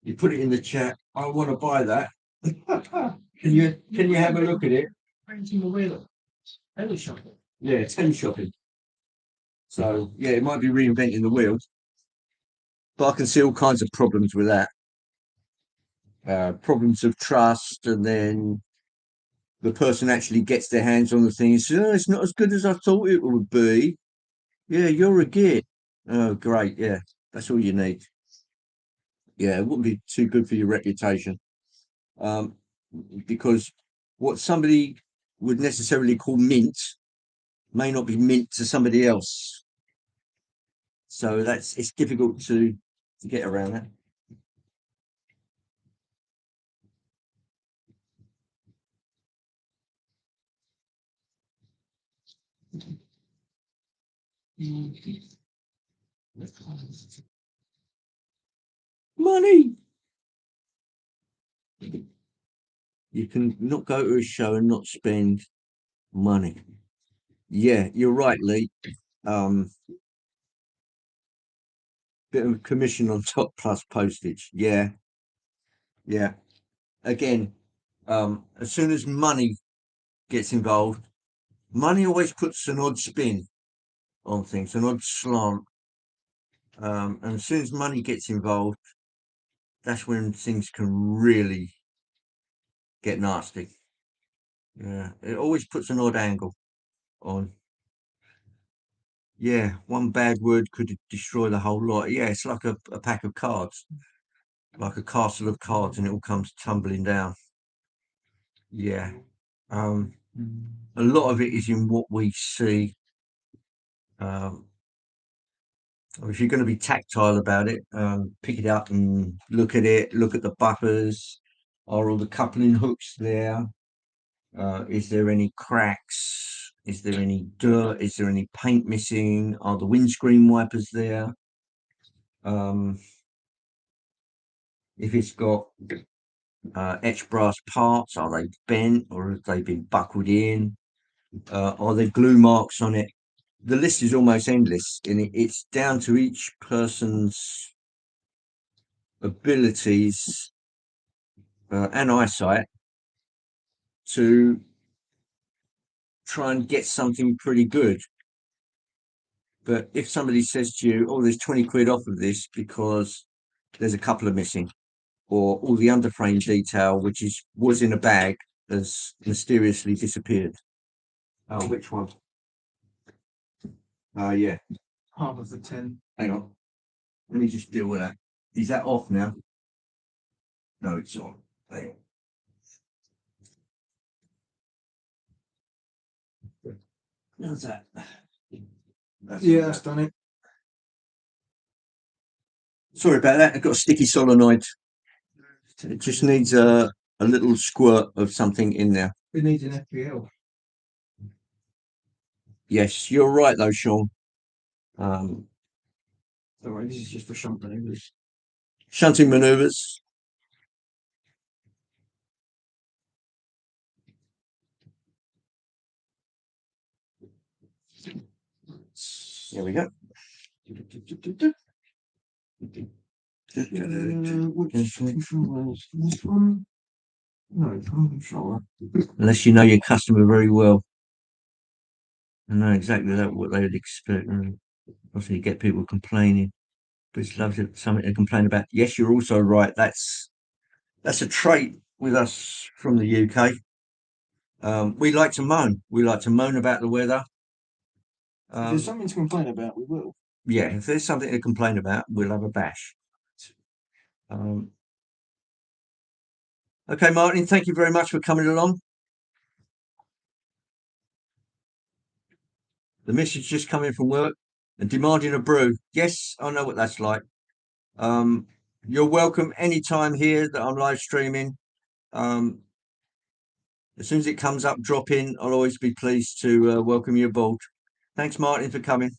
you put it in the chat. I want to buy that. Can you have a look at it? Painting the wheel. Tele shopping. Yeah, tele shopping. So yeah, it might be reinventing the wheel, but I can see all kinds of problems with that. Problems of trust, and then the person actually gets their hands on the thing and says, "Oh, it's not as good as I thought it would be." Yeah, you're a git. Oh, great. Yeah, that's all you need. Yeah, it wouldn't be too good for your reputation. Because what somebody would necessarily call mint may not be mint to somebody else. So it's difficult to get around that. Money. You can not go to a show and not spend money. Yeah, you're right, Lee. Bit of commission on top plus postage. Yeah, yeah. Again, as soon as money gets involved, money always puts an odd spin on things, an odd slant. And as soon as money gets involved, that's when things can really get nasty. Yeah, it always puts an odd angle on. Yeah, one bad word could destroy the whole lot. Yeah, it's like a pack of cards, like a castle of cards, and it all comes tumbling down. Yeah. A lot of it is in what we see. If you're going to be tactile about it, pick it up and look at it. Look at the buffers. Are all the coupling hooks there? Is there any cracks? Is there any dirt? Is there any paint missing? Are the windscreen wipers there? If it's got etched brass parts, are they bent or have they been buckled in? Are there glue marks on it? The list is almost endless, and it's down to each person's abilities and eyesight to try and get something pretty good. But if somebody says to you, oh, there's 20 quid off of this because there's a couple of missing, or all the underframe detail, which was in a bag, has mysteriously disappeared. Oh, which one? Yeah. Half of the 10. Hang on. Let me just deal with that. Is that off now? No, it's on. Hang on. How's that? That's done it. Sorry about that. I've got a sticky solenoid. It just needs a little squirt of something in there. It needs an FPL. Yes, you're right though, Sean. Sorry, this is just for shunt maneuvers. Shunting maneuvers. There we go. Which controller is this one? No, controller. Unless you know your customer very well. I know exactly what they would expect. Obviously, you get people complaining, but it's lovely something to complain about. Yes, you're also right. That's a trait with us from the UK. We like to moan. We like to moan about the weather. If there's something to complain about, we will. Yeah, if there's something to complain about, we'll have a bash. Okay, Martin, thank you very much for coming along. The missus just come in from work and demanding a brew. Yes, I know what that's like. You're welcome anytime here that I'm live streaming. As soon as it comes up, drop in. I'll always be pleased to welcome you aboard. Thanks, Martin, for coming.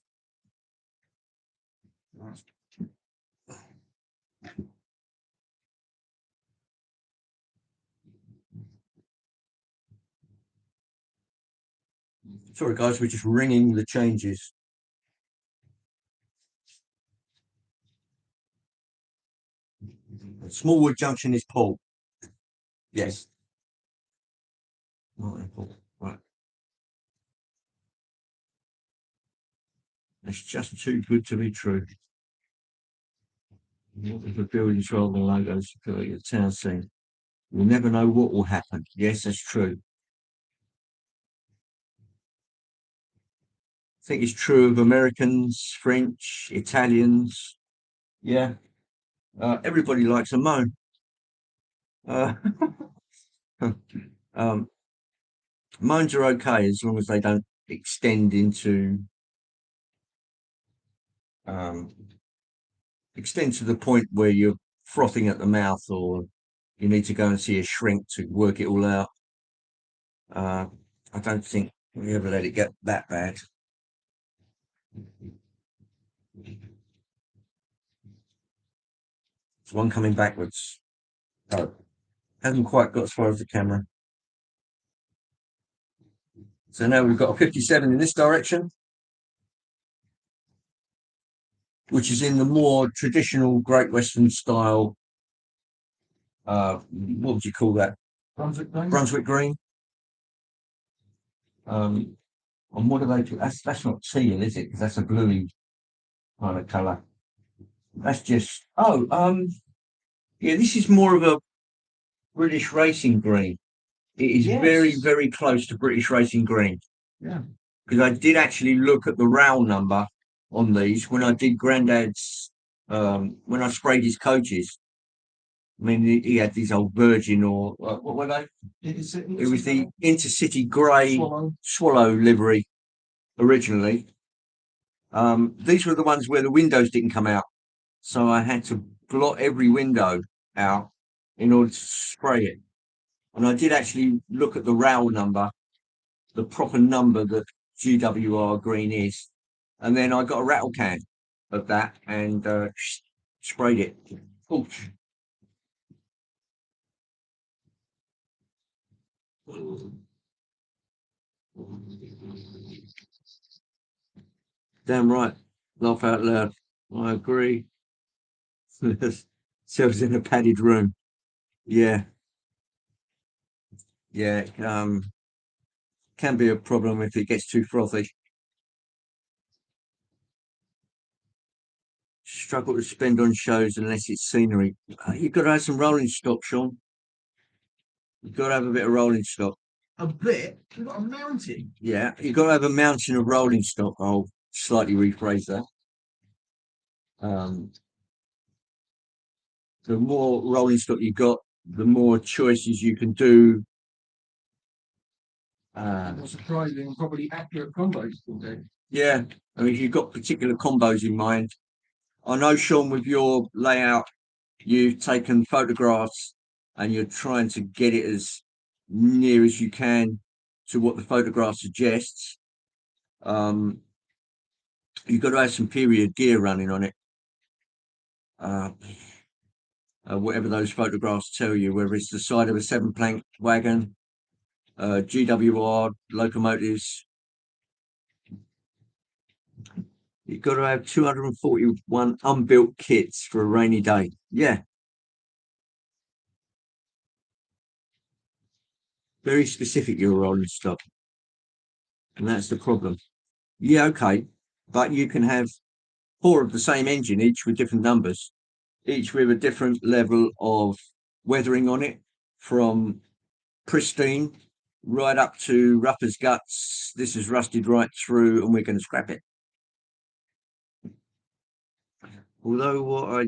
Sorry, guys, we're just ringing the changes. Smallwood Junction is Paul. Yes. Martin Paul. Right. It's just too good to be true. The buildings rather than logos for your town scene. You'll never know what will happen. Yes, that's true. I think it's true of Americans, French, Italians. Yeah. Everybody likes a moan. Moans are okay as long as they don't extend into extend to the point where you're frothing at the mouth or you need to go and see a shrink to work it all out. I don't think we ever let it get that bad. There's one coming backwards. Oh, hasn't quite got as far as the camera. So now we've got a 57 in this direction, which is in the more traditional Great Western style. What would you call that? Brunswick green. Brunswick green. And what do they do? That's not teal, is it? Because that's a bluey kind of colour. That's just yeah, this is more of a British racing green. It is very, very close to British racing green. Yeah. Because I did actually look at the rail number on these when I did Grandad's when I sprayed his coaches. I mean, he had these old Virgin or what were they? It was the Intercity Grey Swallow livery originally. These were the ones where the windows didn't come out, so I had to blot every window out in order to spray it. And I did actually look at the rail number, the proper number that GWR green is, and then I got a rattle can of that and sprayed it. Oof. Damn right. Laugh out loud. I agree. Selves in a padded room. Yeah. Yeah. Can be a problem if it gets too frothy. Struggle to spend on shows unless it's scenery. You've got to have some rolling stock, Sean. You've got to have a bit of rolling stock. A bit? You've got a mountain? Yeah, you've got to have a mountain of rolling stock. I'll slightly rephrase that. The more rolling stock you've got, the more choices you can do. More surprising and probably accurate combos. Yeah, I mean, if you've got particular combos in mind, I know, Sean, with your layout, you've taken photographs and you're trying to get it as near as you can to what the photograph suggests. You've got to have some period gear running on it. Whatever those photographs tell you, whether it's the side of a 7-plank wagon, GWR locomotives. You've got to have 241 unbuilt kits for a rainy day. Yeah. Very specific, your rolling stock. And that's the problem. Yeah, okay. But you can have 4 of the same engine, each with different numbers, each with a different level of weathering on it, from pristine right up to rough as guts. This is rusted right through and we're going to scrap it. Although what I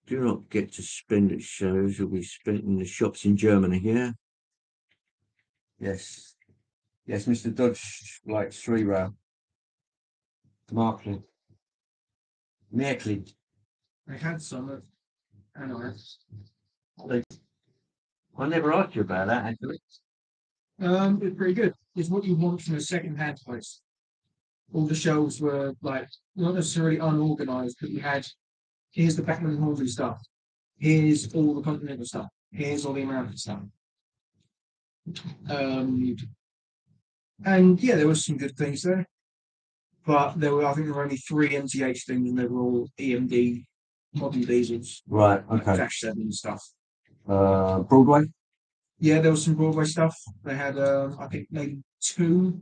do not get to spend at shows will be spent in the shops in Germany. Yeah. Yes. Yes, Mr. Dodge likes 3-rail. Markley. Merkley. They had some of NIS. I never asked you about that, actually. It's pretty good. It's what you want from a second-hand place. All the shelves were like not necessarily unorganized, but you had here's the Beckman and Horsley stuff, here's all the Continental stuff, here's all the American stuff. And yeah, there was some good things there, but I think there were only 3 MTH things, and they were all EMD modern diesels. Right. Okay. Dash 7 stuff. Broadway. Yeah, there was some Broadway stuff. They had, I think, maybe 2.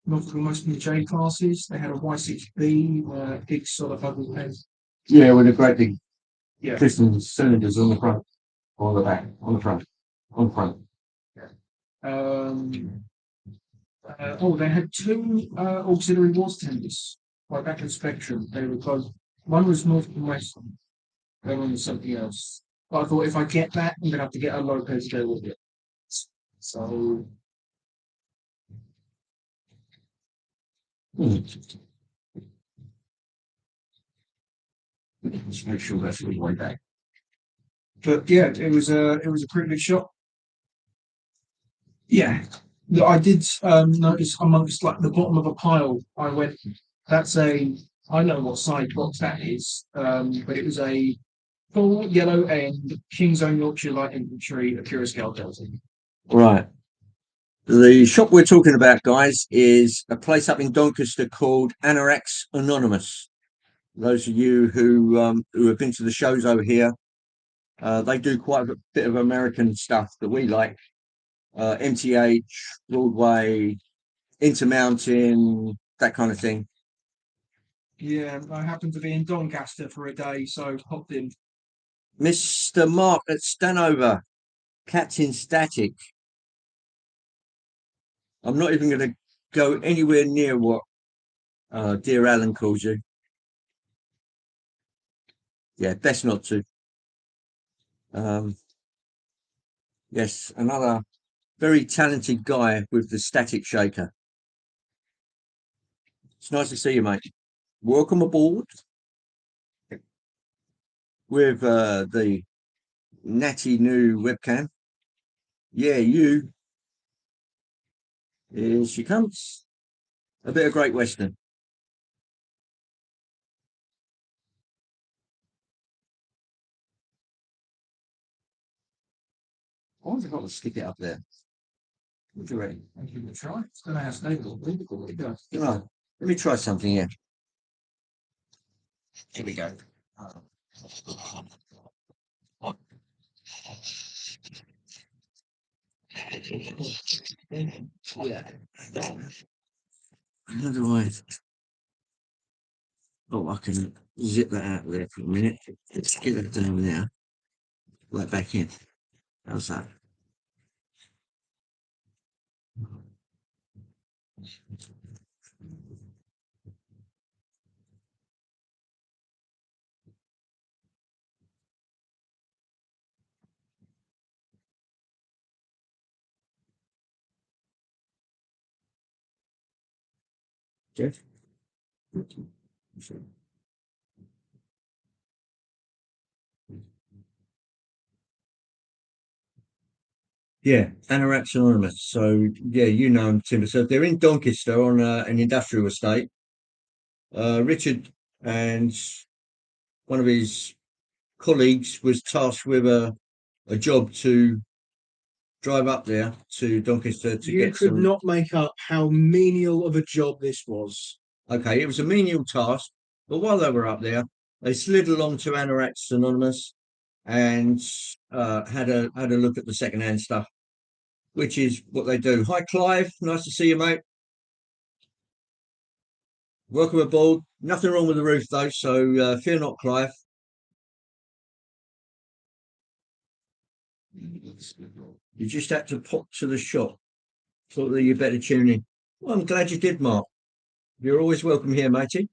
Most of the J classes. They had a Y6B, big sort of ugly head. Yeah, with a great big piston cylinders on the front, or the back, on the front, on the front. They had 2 auxiliary water tenders right back in Spectrum. They were close. One was north and west. The other one was something else. But I thought if I get that, I'm gonna have to get a Lopez to go with it. So. Just make sure that's the way back. But yeah, it was a pretty good shot. Yeah, I did notice amongst like the bottom of a pile. I went. I know what side box that is. But it was a full yellow end King's Own Yorkshire Light Infantry Acura Scale Delta. Right. The shop we're talking about, guys, is a place up in Doncaster called Anorex Anonymous. Those of you who have been to the shows over here They do quite a bit of American stuff that we like. MTH, Broadway, Intermountain, that kind of thing. Yeah, I happened to be in Doncaster for a day, so popped in. Mr. Mark at Stanover, Captain Static. I'm not even going to go anywhere near what dear Alan calls you. Yeah, best not to. Yes, another very talented guy with the static shaker. It's nice to see you, mate. Welcome aboard with the natty new webcam. Yeah, you. Here she comes. A bit of Great Western. I wonder if I can stick it up there. What do you reckon? I'll give it a try. It's going to have stable. What it does. Oh, let me try something here. Here we go. Yeah. How do I? Oh, I can zip that out there for a minute. Let's get that down there. Right back in. How's that? Jeff? Yeah, Anorak's Anonymous. So yeah, you know them, Timber. So they're in Doncaster on an industrial estate. Richard and one of his colleagues was tasked with a job to drive up there to Doncaster to You get could some. not make up how menial of a job this was. Okay, it was a menial task, but while they were up there, they slid along to Anorak's Anonymous and had a look at the secondhand stuff, which is what they do. Hi, Clive. Nice to see you, mate. Welcome aboard. Nothing wrong with the roof, though, so fear not, Clive. You just had to pop to the shop. Thought that you better tune in. Well, I'm glad you did, Mark. You're always welcome here, matey.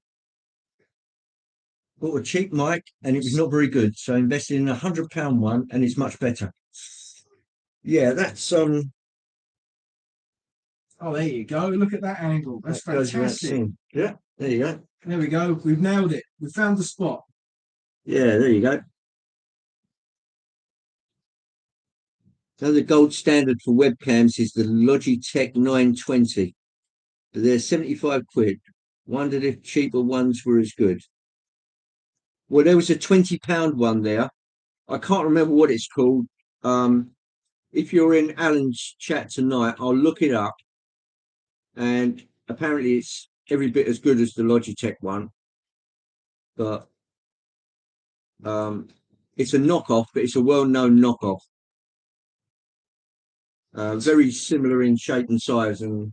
Bought a cheap mic and it was not very good, so I invested in £100 one and it's much better. Yeah, that's Oh, there you go. Look at that angle. That's that goes without fantastic. saying. Yeah, there you go. There we go. We've nailed it. We found the spot. Yeah, there you go. So the gold standard for webcams is the Logitech 920, but they're 75 quid. Wondered if cheaper ones were as good. Well, there was a £20 one there. I can't remember what it's called. If you're in Alan's chat tonight, I'll look it up. And apparently it's every bit as good as the Logitech one. But it's a knockoff, but it's a well-known knockoff. Very similar in shape and size, and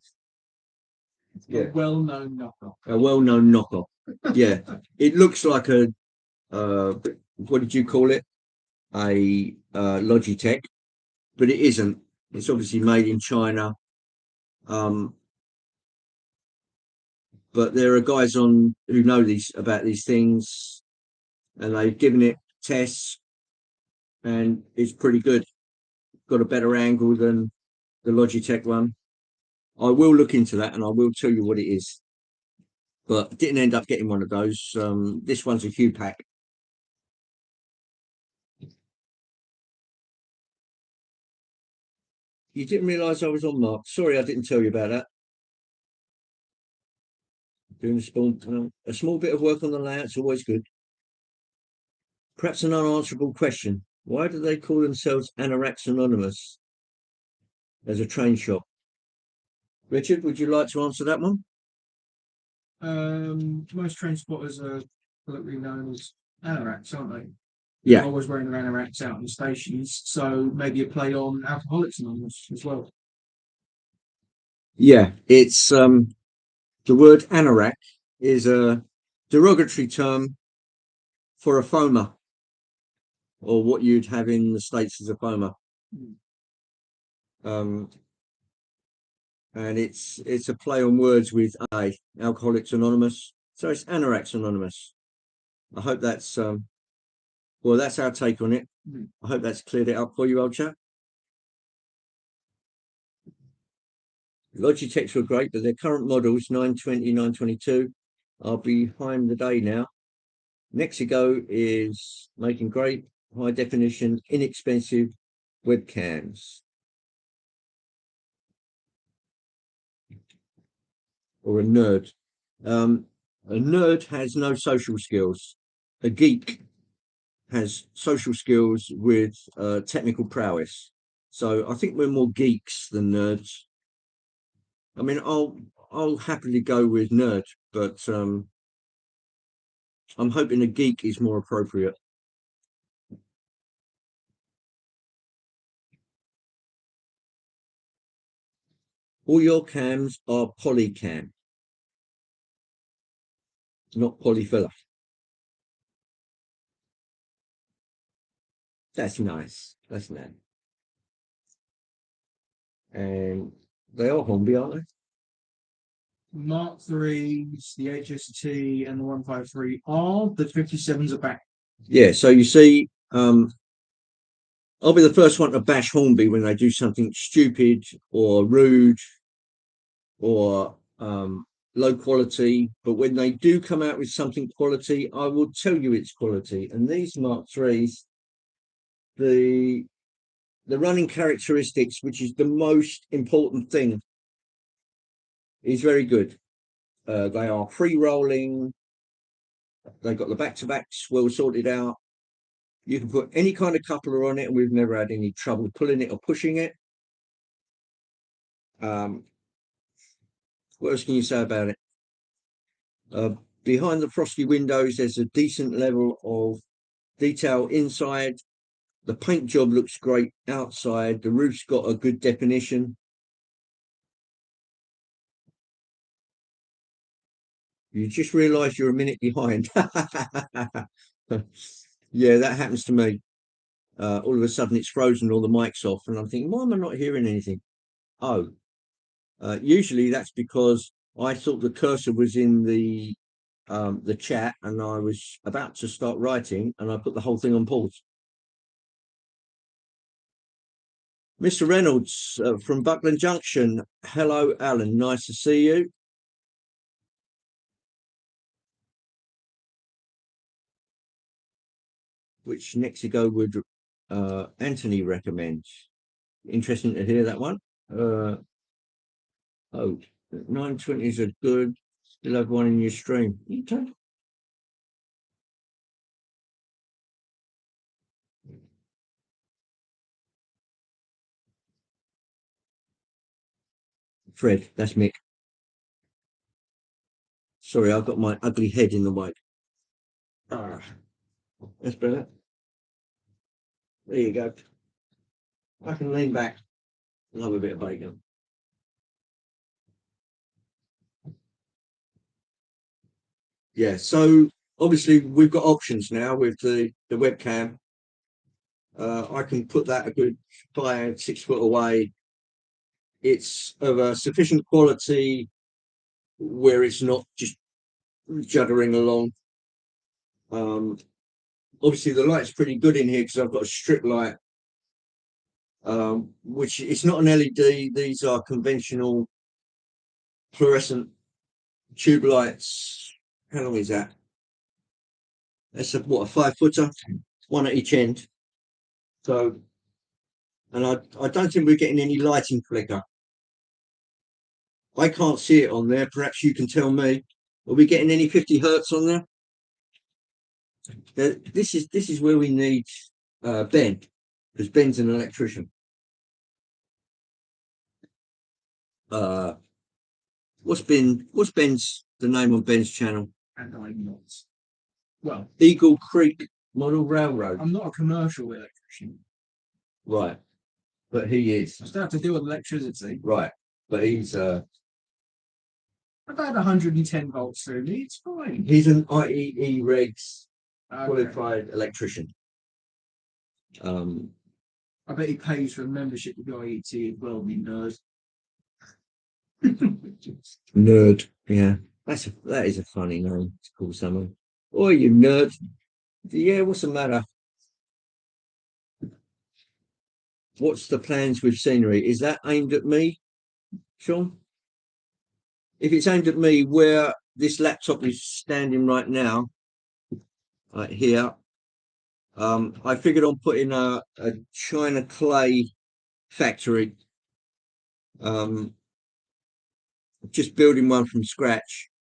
yeah, a well-known knockoff. A well-known knockoff. Yeah, it looks like a what did you call it? A Logitech, but it isn't. It's obviously made in China. But there are guys on who know about these things, and they've given it tests, and it's pretty good. Got a better angle than the Logitech one. I will look into that and I will tell you what it is. But didn't end up getting one of those. This one's a Hue pack. You didn't realise I was on, Mark. Sorry, I didn't tell you about that. Doing a small bit of work on the layout's always good. Perhaps an unanswerable question. Why do they call themselves Anorak's Anonymous as a train shop? Richard, would you like to answer that one? Most train spotters are colloquially known as anoraks, aren't they? Yeah. Always wearing their anoraks out in the stations. So maybe a play on Alcoholics Anonymous as well. Yeah, it's the word anorak is a derogatory term for a foamer, or what you'd have in the States as a foamer. And it's a play on words with Alcoholics Anonymous. So it's Anoraks Anonymous. I hope that's well, that's our take on it. I hope that's cleared it up for you, old chap. Logitechs were great, but their current models, 920, 922, are behind the day now. Mexico is making great high definition, inexpensive webcams. Or a nerd. A nerd has no social skills. A geek has social skills with technical prowess. So I think we're more geeks than nerds. I mean, I'll happily go with nerd, but I'm hoping a geek is more appropriate. All your cams are polycam, not polyfiller. That's nice. That's nice. And they are Hornby, aren't they? Mark IIIs, the HST, and the 153 are. The 57s are back. Yeah, so you see, I'll be the first one to bash Hornby when they do something stupid or rude or low quality. But when they do come out with something quality, I will tell you it's quality. And these Mark IIIs, the running characteristics, which is the most important thing, is very good. They are free rolling. They've got the back-to-backs well sorted out. You can put any kind of coupler on it, and we've never had any trouble pulling it or pushing it. What else can you say about it? Behind the frosty windows, there's a decent level of detail inside. The paint job looks great outside. The roof's got a good definition. You just realise you're a minute behind. Yeah, that happens to me. All of a sudden it's frozen, all the mics off, and I'm thinking, why am I not hearing anything? Oh, usually that's because I thought the cursor was in the chat, and I was about to start writing, and I put the whole thing on pause. Mr. Reynolds from Buckland Junction. Hello, Alan. Nice to see you. Which Mexico would Anthony recommend? Interesting to hear that one. Oh, 920s are good. Still have one in your stream. Okay. Fred, that's Mick. Sorry, I've got my ugly head in the way. That's better. There you go. I can lean back and have a bit of bacon. Yeah, so obviously we've got options now with the webcam. I can put that a good 5-6 foot away. It's of a sufficient quality where it's not just juddering along. Obviously the light's pretty good in here because I've got a strip light, which it's not an LED. These are conventional fluorescent tube lights. How long is that? That's a 5-footer, one at each end. So, and I don't think we're getting any lighting flicker. I can't see it on there. Perhaps you can tell me. Are we getting any 50 hertz on there? This is where we need Ben, because Ben's an electrician. What's Ben's the name on Ben's channel? And I'm not. Well, Eagle Creek model railroad. I'm not a commercial electrician. Right. But he is. I still have to deal with electricity. Right. But he's About 110 volts through me, it's fine. he's an IEE regs Okay. qualified electrician. I bet he pays for a membership with the IET as well, me nerd. Nerd. Yeah. That is a funny name to call someone. Oh, you nerd. Yeah, what's the matter? What's the plans with scenery? Is that aimed at me, Sean? If it's aimed at me, where this laptop is standing right now, right here, I figured on putting a China clay factory, just building one from scratch,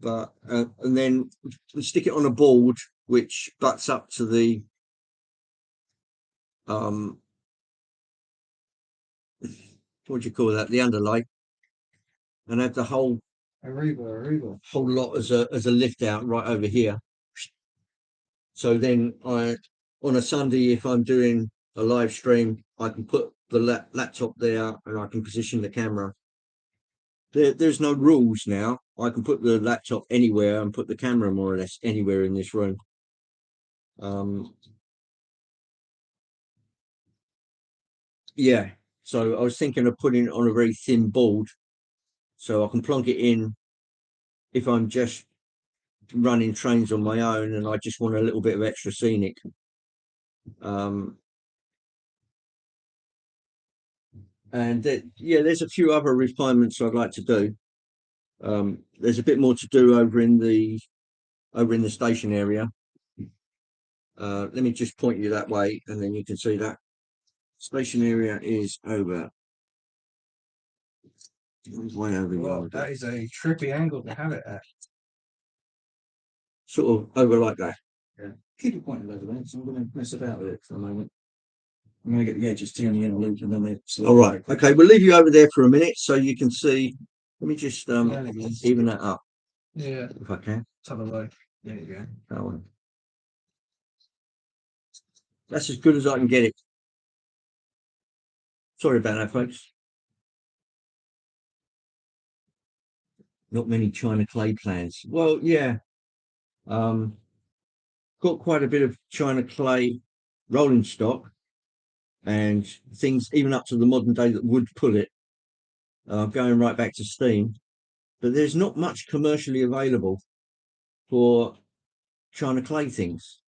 but and then stick it on a board which butts up to the what do you call that? The underlay, and have the whole lot as a lift out right over here. So then on a Sunday, if I'm doing a live stream, I can put the laptop there and I can position the camera. There's no rules now. I can put the laptop anywhere and put the camera more or less anywhere in this room. Yeah. So I was thinking of putting it on a very thin board so I can plonk it in if I'm just running trains on my own and I just want a little bit of extra scenic. And there's a few other refinements I'd like to do. There's a bit more to do over in the station area. Let me just point you that way, and then you can see that station area is over. Way over. Well, that is a trippy angle to have it at. Sort of over like that. Yeah. Keep it pointed over there, so I'm going to mess about with it for a moment. I'm going to get the edges to the inner loop and then it's all right. Okay, we'll leave you over there for a minute so you can see. Let me just even that up. Yeah. If I can. Let's have a look. There you go. That one. That's as good as I can get it. Sorry about that, folks. Not many China clay plans. Well, yeah. Got quite a bit of China clay rolling stock and things even up to the modern day that would pull it, going right back to steam. But there's not much commercially available for China clay things,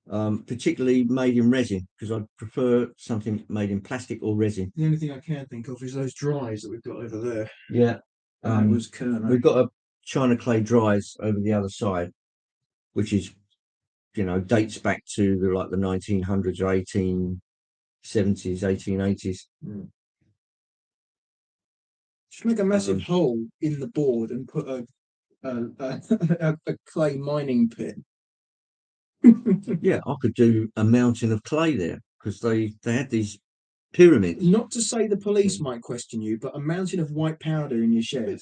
particularly made in resin, because I prefer something made in plastic or resin. The only thing I can think of is those dries that we've got over there. Yeah. We've got a China clay dries over the other side, which is, dates back to the 1900s or 1870s, 1880s. Just make a massive hole in the board and put a clay mining pit. Yeah, I could do a mountain of clay there because they had these pyramids. Not to say the police might question you, but a mountain of white powder in your shed.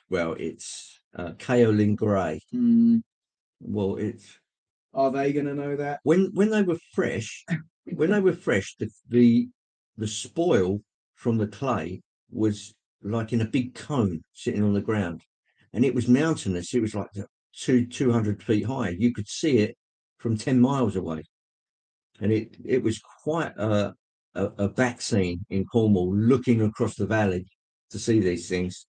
Well, it's kaolin grey. Well, it's. Are they going to know that? When they were fresh, the spoil from the clay was like in a big cone sitting on the ground, and it was mountainous. It was like 200 feet high. You could see it from 10 miles away, and it was quite a back scene in Cornwall, looking across the valley to see these things.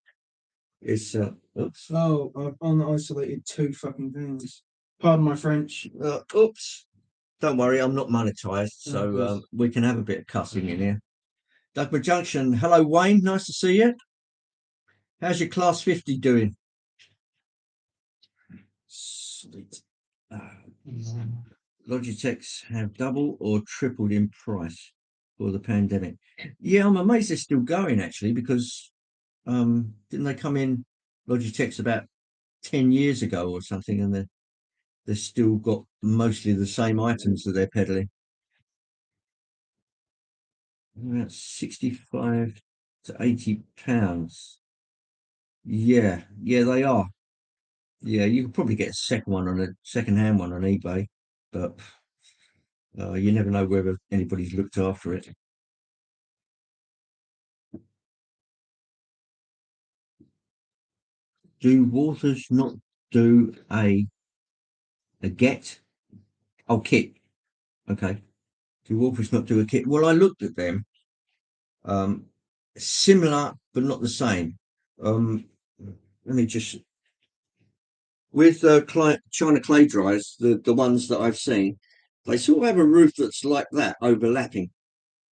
It's oops. Oh, I've unisolated two fucking things. Pardon my French. Oops. Don't worry, I'm not monetized, so we can have a bit of cussing in here. Douglas Junction. Hello, Wayne. Nice to see you. How's your Class 50 doing? Sweet. Logitechs have doubled or tripled in price for the pandemic. Yeah, I'm amazed they're still going, actually, because didn't they come in Logitechs about 10 years ago or something, and they've still got mostly the same items that they're peddling. About 65 to 80 pounds. Yeah, they are. Yeah, you could probably get a second-hand one on eBay, but you never know whether anybody's looked after it. Do Walthers not do a get? Oh, kit. Okay. Do Walthers not do a kit? Well, I looked at them. Um, Similar, but not the same. Let me just with China clay dryers, the ones that I've seen, they sort of have a roof that's like that, overlapping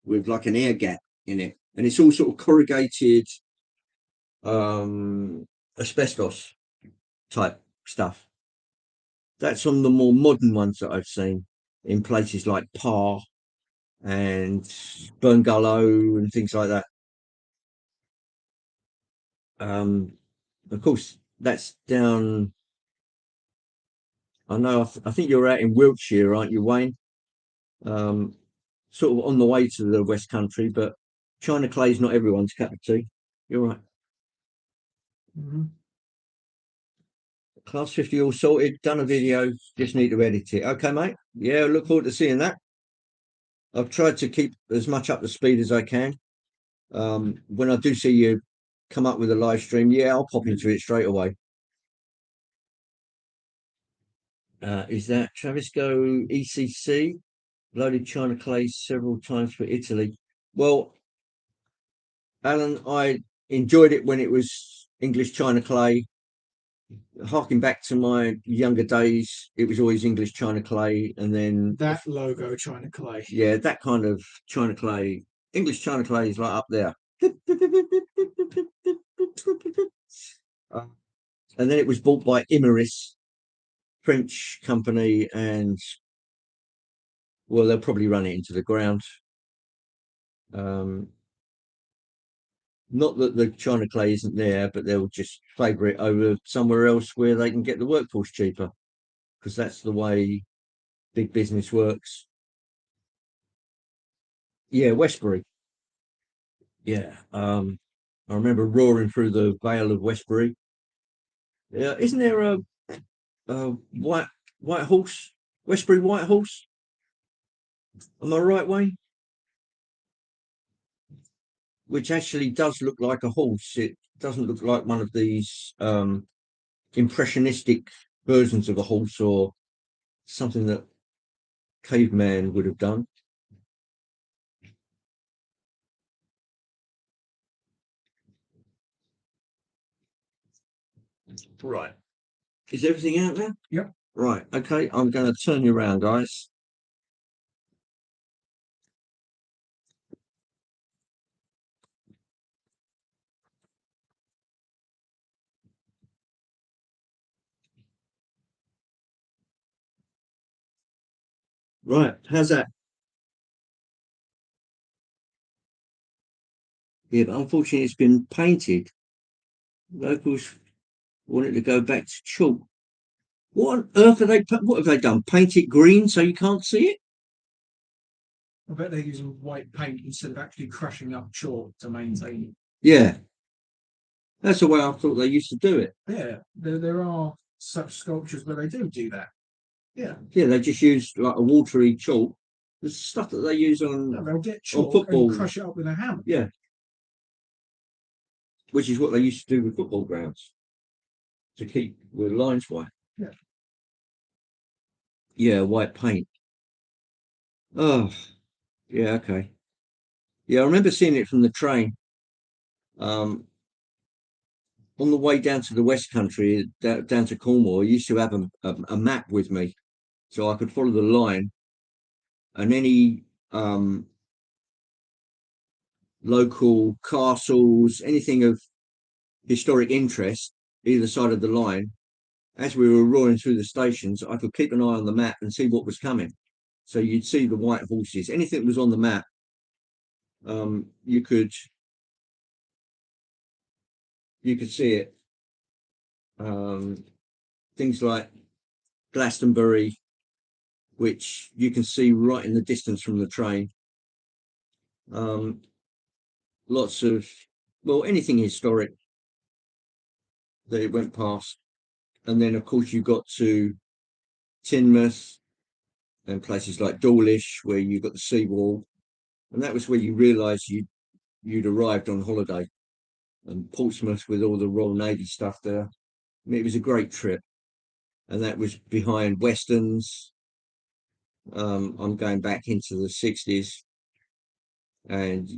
with like an air gap in it, and it's all sort of corrugated asbestos type stuff. That's on the more modern ones that I've seen in places like Par and Bungalow and things like that. Of course, that's down. I know. I think you're out in Wiltshire, aren't you, Wayne? Um, Sort of on the way to the West Country, but China clay is not everyone's cup of tea. You're right. Mm-hmm. Class 50 all sorted. Done a video. Just need to edit it. Okay, mate. Yeah, look forward to seeing that. I've tried to keep as much up to speed as I can. When I do see you come up with a live stream, yeah, I'll pop into it straight away. Is that Travisco ECC? Loaded China clay several times for Italy. Well, Alan, I enjoyed it when it was English China clay. Harking back to my younger days, it was always English China clay, and then That logo, China clay. yeah, that kind of China clay, English China clay is like up there. And then it was bought by Imeris, French company, and well, they'll probably run it into the ground. Um, Not that the China clay isn't there, but they'll just favour it over somewhere else where they can get the workforce cheaper, because that's the way big business works. Yeah, Westbury. Yeah. I remember roaring through the Vale of Westbury. Yeah, isn't there a white horse? Westbury White Horse? Am I right, Wayne? Which actually does look like a horse. It doesn't look like one of these impressionistic versions of a horse or something that caveman would have done. Right. Is everything out there? Yep. Right. Okay. I'm going to turn you around, guys. Right. How's that? Yeah, but unfortunately, it's been painted. Locals wanted to go back to chalk. What on earth are they? What have they done? Paint it green so you can't see it? I bet they're using white paint instead of actually crushing up chalk to maintain it. Yeah, that's the way I thought they used to do it. Yeah, there are such sculptures where they do that. Yeah. Yeah, they just use like a watery chalk. The stuff that they use on No, they'll get chalk football. and crush it up with a hammer. Yeah, which is what they used to do with football grounds to keep the lines white. Yeah. Yeah, white paint. Oh, yeah, okay. Yeah, I remember seeing it from the train. Um, on the way down to the West Country, down to Cornwall, I used to have a map with me, so I could follow the line, and any local castles, anything of historic interest, either side of the line. As we were roaring through the stations, I could keep an eye on the map and see what was coming. So you'd see the white horses. Anything that was on the map, you could see it. Things like Glastonbury, which you can see right in the distance from the train. Lots of, well, anything historic that it went past. And then, of course, you got to Teignmouth and places like Dawlish, where you got the seawall. And that was where you realised you'd arrived on holiday. And Portsmouth with all the Royal Navy stuff there. I mean, it was a great trip. And that was behind Westerns. I'm going back into the 60s. And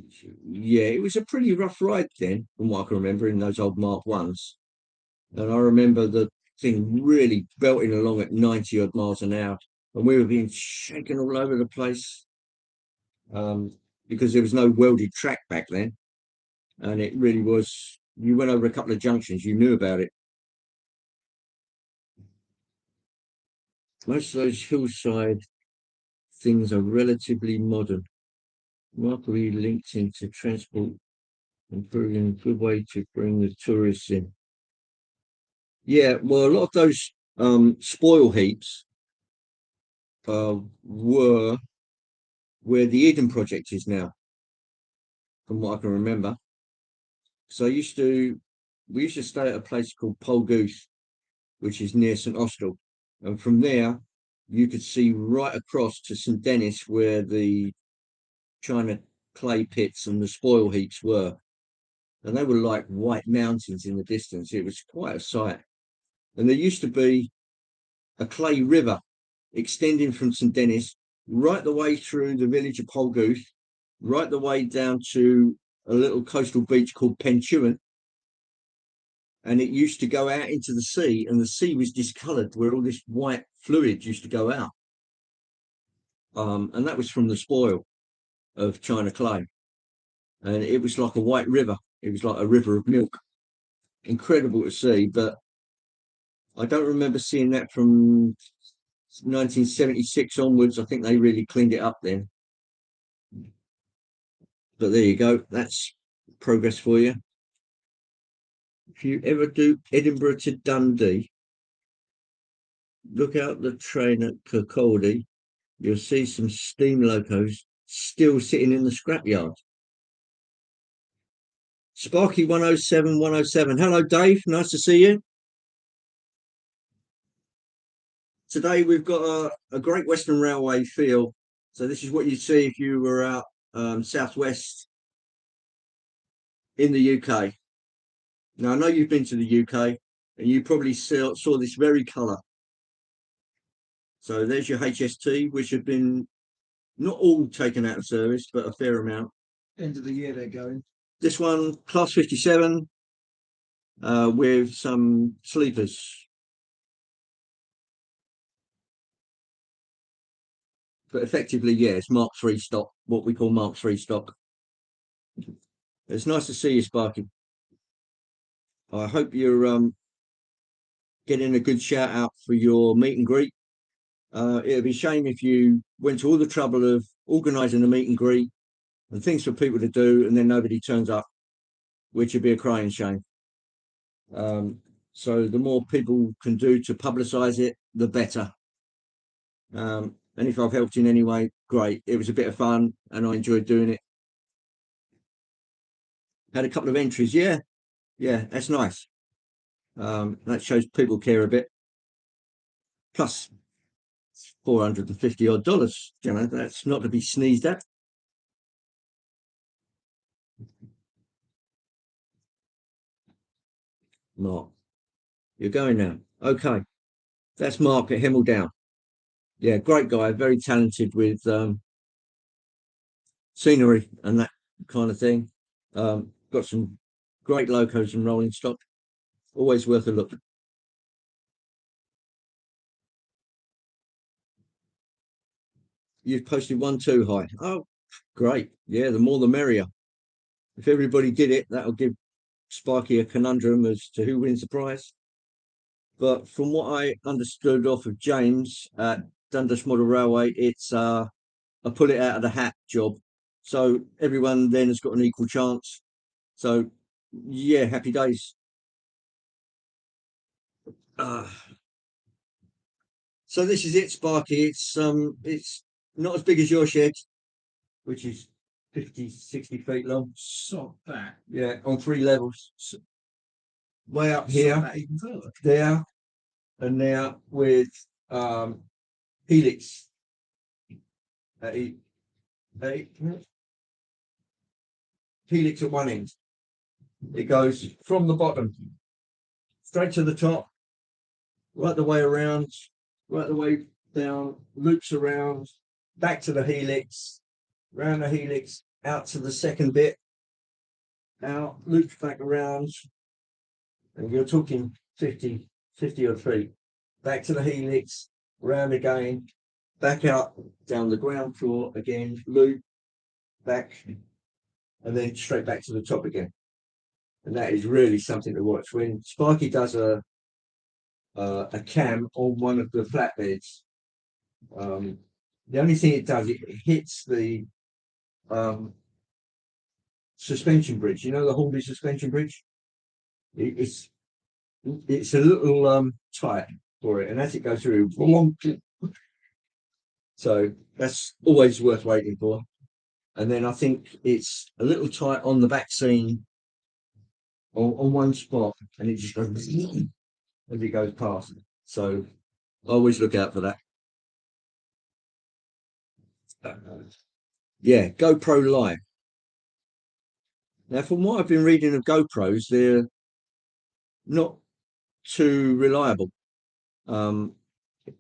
yeah, it was a pretty rough ride then, from what I can remember, in those old Mark 1s. And I remember the thing really belting along at 90 odd miles an hour. And we were being shaken all over the place because there was no welded track back then. And it really was, you went over a couple of junctions, you knew about it. Most of those hillside things are relatively modern. Remarkably linked into transport, improving a good way to bring the tourists in. Yeah, well, a lot of those spoil heaps were where the Eden project is now, from what I can remember. So we used to stay at a place called Polgoose, which is near St Austell. And from there, you could see right across to St Denis, where the China clay pits and the spoil heaps were. And they were like white mountains in the distance. It was quite a sight. And there used to be a clay river extending from St Denis right the way through the village of Polgoose, right the way down to a little coastal beach called Pentuant. And it used to go out into the sea, and the sea was discoloured where all this white fluid used to go out. And that was from the spoil of China clay. And it was like a white river. It was like a river of milk. Incredible to see, but I don't remember seeing that from 1976 onwards. I think they really cleaned it up then. But there you go. That's progress for you. If you ever do Edinburgh to Dundee, look out the train at Kirkcaldy. You'll see some steam locos still sitting in the scrapyard. Sparky 107 107. Hello, Dave. Nice to see you. Today we've got a Great Western Railway feel. So this is what you'd see if you were out southwest in the UK. Now, I know you've been to the UK and you probably saw this very colour. So there's your HST, which have been not all taken out of service, but a fair amount. End of the year they're going. This one, class 57, with some sleepers. But effectively, yeah, it's Mark III stock, what we call Mark III stock. It's nice to see you, Sparky. I hope you're getting a good shout out for your meet and greet. It'd be a shame if you went to all the trouble of organising a meet and greet and things for people to do, and then nobody turns up, which would be a crying shame. So the more people can do to publicise it, the better. And if I've helped in any way, great. It was a bit of fun and I enjoyed doing it. Had a couple of entries. Yeah, that's nice. That shows people care a bit. Plus $450 odd. You know, that's not to be sneezed at. Mark, you're going now. Okay. That's Mark at Hemel Down. Yeah, great guy, very talented with scenery and that kind of thing. Got some great locos and rolling stock. Always worth a look. You've posted 1 2 high. Oh, great. Yeah, the more the merrier. If everybody did it, that'll give Sparky a conundrum as to who wins the prize. But from what I understood off of James at Dundas Model Railway, it's a pull it out of the hat job. So everyone then has got an equal chance. So yeah, happy days. So this is it, Sparky. It's not as big as your shed, which is 50, 60 feet long. Sod that. Yeah, on 3 levels. Way up here, That even further. there, and now with helix helix at one end. It goes from the bottom straight to the top, right the way around, right the way down, loops around, back to the helix, round the helix, out to the second bit, out, loops back around, and you're talking 50 odd feet, back to the helix, round again, back out down the ground floor again, loop, back, and then straight back to the top again. And that is really something to watch. When Sparky does a cam on one of the flatbeds, the only thing it does, it hits the suspension bridge. You know the Hornby suspension bridge? It's a little tight for it, and as it goes through, so that's always worth waiting for. And then I think it's a little tight on the back seam on one spot, and it just goes as it goes past. So I always look out for that. Yeah, GoPro Live. Now, from what I've been reading of GoPros, they're not too reliable.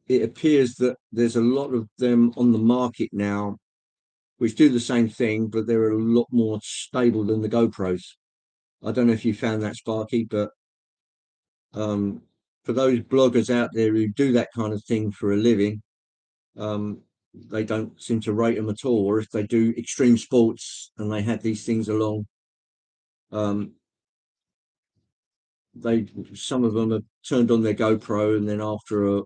It appears that there's a lot of them on the market now which do the same thing, but they're a lot more stable than the GoPros. I don't know if you found that, Sparky, but for those bloggers out there who do that kind of thing for a living, they don't seem to rate them at all. Or if they do extreme sports and they had these things along, some of them have turned on their GoPro, and then after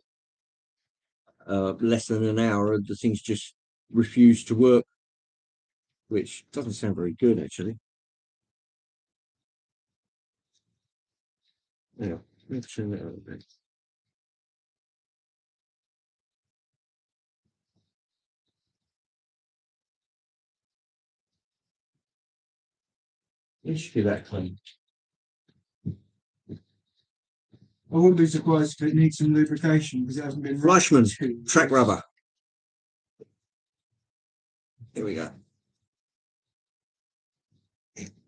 less than an hour, the things just refuse to work, which doesn't sound very good, actually. Yeah, let's turn that on a bit. It should be that clean. I wouldn't be surprised if it needs some lubrication because it hasn't been Fleischmann's track rubber. Here we go.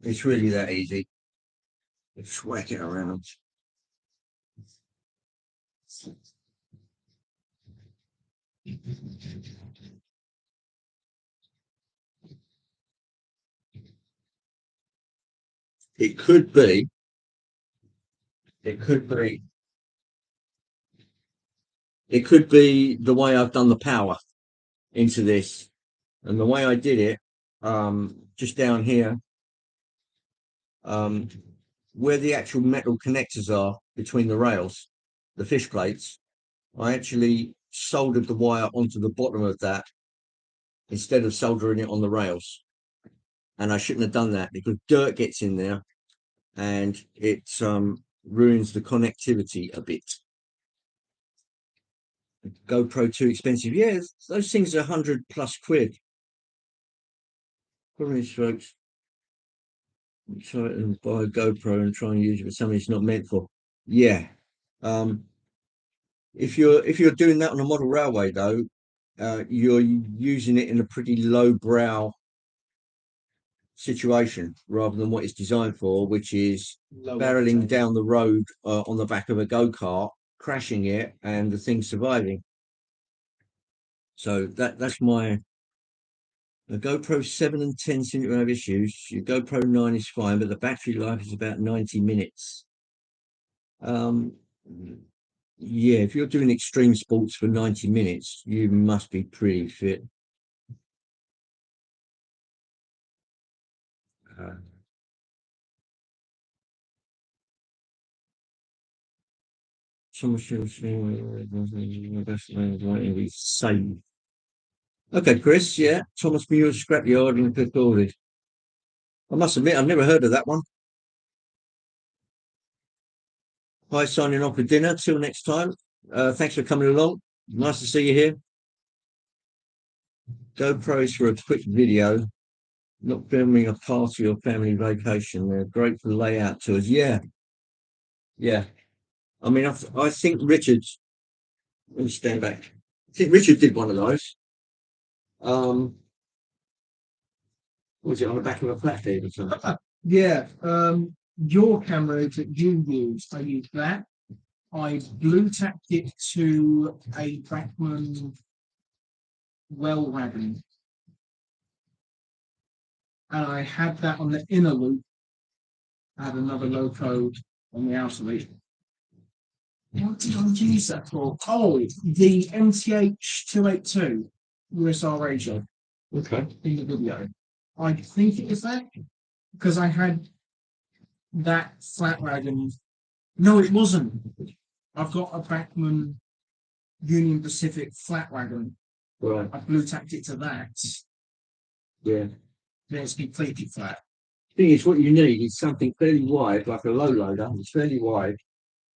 It's really that easy. Just whack it around. It could be the way I've done the power into this, and the way I did it, just down here, where the actual metal connectors are between the rails, the fish plates, I actually soldered the wire onto the bottom of that instead of soldering it on the rails. And I shouldn't have done that because dirt gets in there and it ruins the connectivity a bit. GoPro too expensive. Yeah, those things are £100+ Probably folks try and buy a GoPro and try and use it for something it's not meant for. Yeah. If you're doing that on a model railway though, you're using it in a pretty low brow situation rather than what it's designed for, which is barreling down the road on the back of a go-kart, crashing it, and the thing surviving. So that's my the GoPro 7 and 10 seem to have issues. Your GoPro 9 is fine, but the battery life is about 90 minutes. Yeah, if you're doing extreme sports for 90 minutes, you must be pretty fit. Okay, Chris, yeah. Thomas Muir's Scrapyard in Fifth Orley. I must admit, I've never heard of that one. Hi, signing off for dinner. Till next time. Thanks for coming along. Nice to see you here. GoPros for a quick video, not filming a party or family vacation. They're great for layout tours. Yeah. I mean, I think Richard. Let me stand back. I think Richard did one of those. Was it on the back of a flathead or something? Yeah. Your camera that you used, I used that. I blue tacked it to a Bachmann well wagon. And I had that on the inner loop. I had another loco on the outer loop. What did I use that for? Oh, the MTH 282 USR radio. Okay. In the video. I think it was that because I had that flat wagon. No, it wasn't. I've got a Bachmann Union Pacific flat wagon. Right. I blue tacked it to that. Yeah. Then it's completely flat. Thing is, what you need is something fairly wide, like a low loader. It's fairly wide,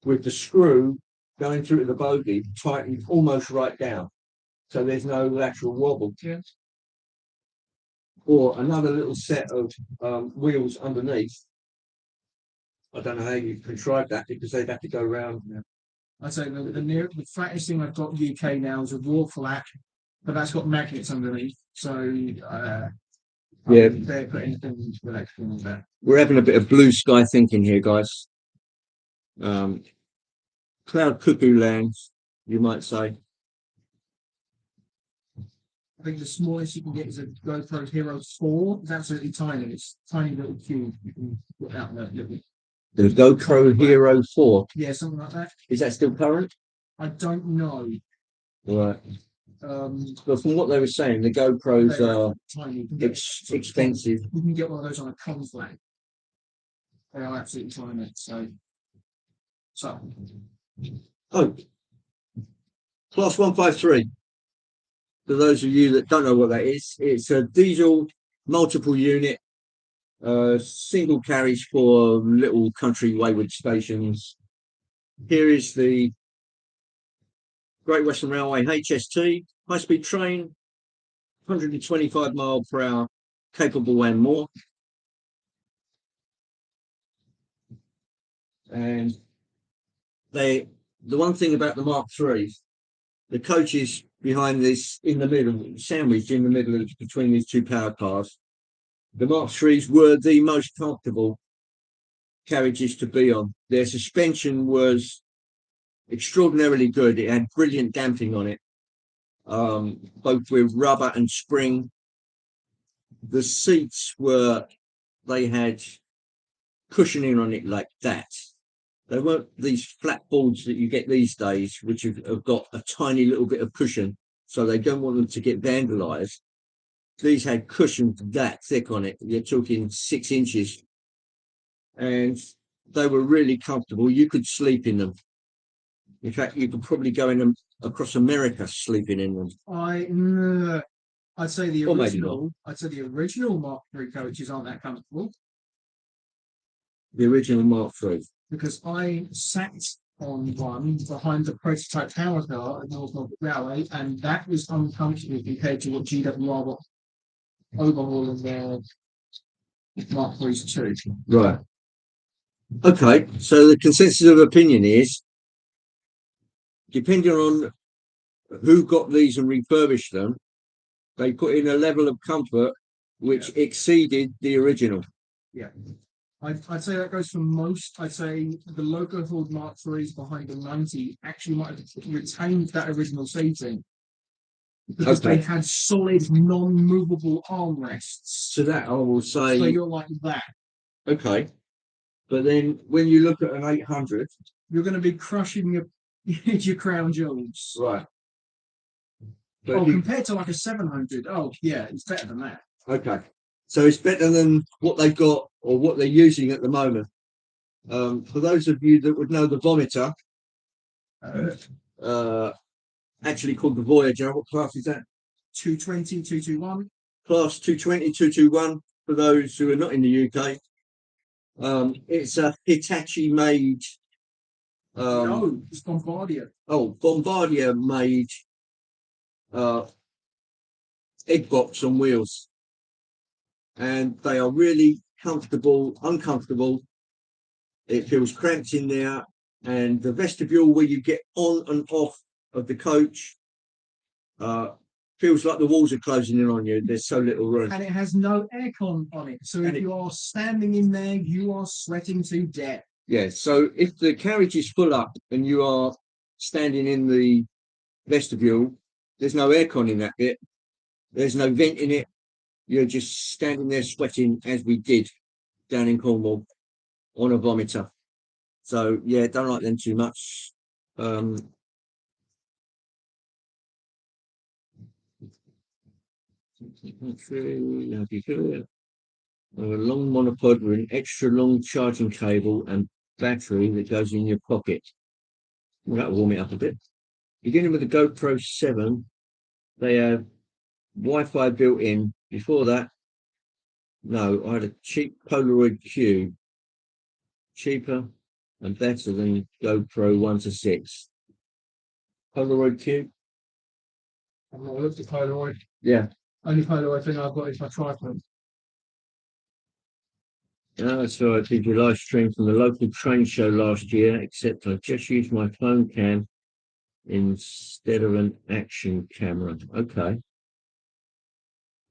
with the screw going through the bogey tightened almost right down, so there's no lateral wobble. Yeah. Or another little set of wheels underneath. I don't know how you contrive that because they'd have to go around. I'd say the flattest thing I've got UK now is a raw flat, but that's got magnets underneath. So Yeah, they're putting things with extra on that. We're having a bit of blue sky thinking here, guys. Cloud cuckoo land, you might say. I think the smallest you can get is a GoPro Hero 4. It's absolutely tiny. It's a tiny little cube. You can put out that little. The GoPro Hero 4. Yeah, something like that. Is that still current? I don't know. Right. But from what they were saying, the GoPros are tiny. expensive. You can get one of those on a con flag. They are absolutely tiny. So. Oh, Class 153. For those of you that don't know what that is, it's a diesel multiple unit, single carriage for little country wayward stations. Here is the Great Western Railway HST, high-speed train, 125 mile per hour, capable and more. And the one thing about the Mark III, the coaches behind this in the middle, sandwiched in the middle between these two power cars, the Mark IIIs were the most comfortable carriages to be on. Their suspension was extraordinarily good. It had brilliant damping on it, both with rubber and spring. The seats they had cushioning on it like that. They weren't these flat boards that you get these days, which have got a tiny little bit of cushion, so they don't want them to get vandalized. These had cushions that thick on it. You're talking 6 inches. And they were really comfortable. You could sleep in them. In fact, you could probably go in them across America sleeping in them. I'd say the original. I'd say the original Mark III coaches aren't that comfortable. The original Mark III. Because I sat on one behind the prototype power car at North Norfolk Railway, and that was uncomfortable compared to what GWR were overhauling their Mark IIIs too. Right. Okay, so the consensus of opinion is, depending on who got these and refurbished them, they put in a level of comfort which exceeded the original. Yeah. I'd say that goes for most. I'd say the loco hauled Mark IIIs behind the 90 actually might have retained that original seating because they had solid, non-movable armrests. So that I will say. So you're like that. Okay. But then when you look at an 800, you're going to be crushing your crown jewels. Right. But compared to like a 700, oh yeah, it's better than that. Okay. So it's better than what they've got or what they're using at the moment. For those of you that would know the Vomiter, actually called the Voyager, what class is that? 220, 221. Class 220, 221, for those who are not in the UK. It's a Hitachi made. No, it's Bombardier. Oh, Bombardier made egg box on wheels. And they are really uncomfortable. It feels cramped in there. and the vestibule where you get on and off of the coach feels like the walls are closing in on you. There's so little room. And it has no aircon on it. So if you are standing in there, you are sweating to death. Yeah, so if the carriage is full up and you are standing in the vestibule, there's no aircon in that bit. There's no vent in it. You're just standing there sweating, as we did down in Cornwall on a vomiter. So yeah, don't like them too much. A long monopod with an extra long charging cable and battery that goes in your pocket. Well, that'll warm it up a bit. Beginning with the GoPro 7, they have Wi-Fi built in. Before that, no, I had a cheap Polaroid Q, cheaper and better than GoPro 1 to 6. Polaroid Q? I've not looked at Polaroid. Yeah. Only Polaroid thing I've got is my tripod. So I did your live stream from the local train show last year, except I just used my phone cam instead of an action camera. Okay.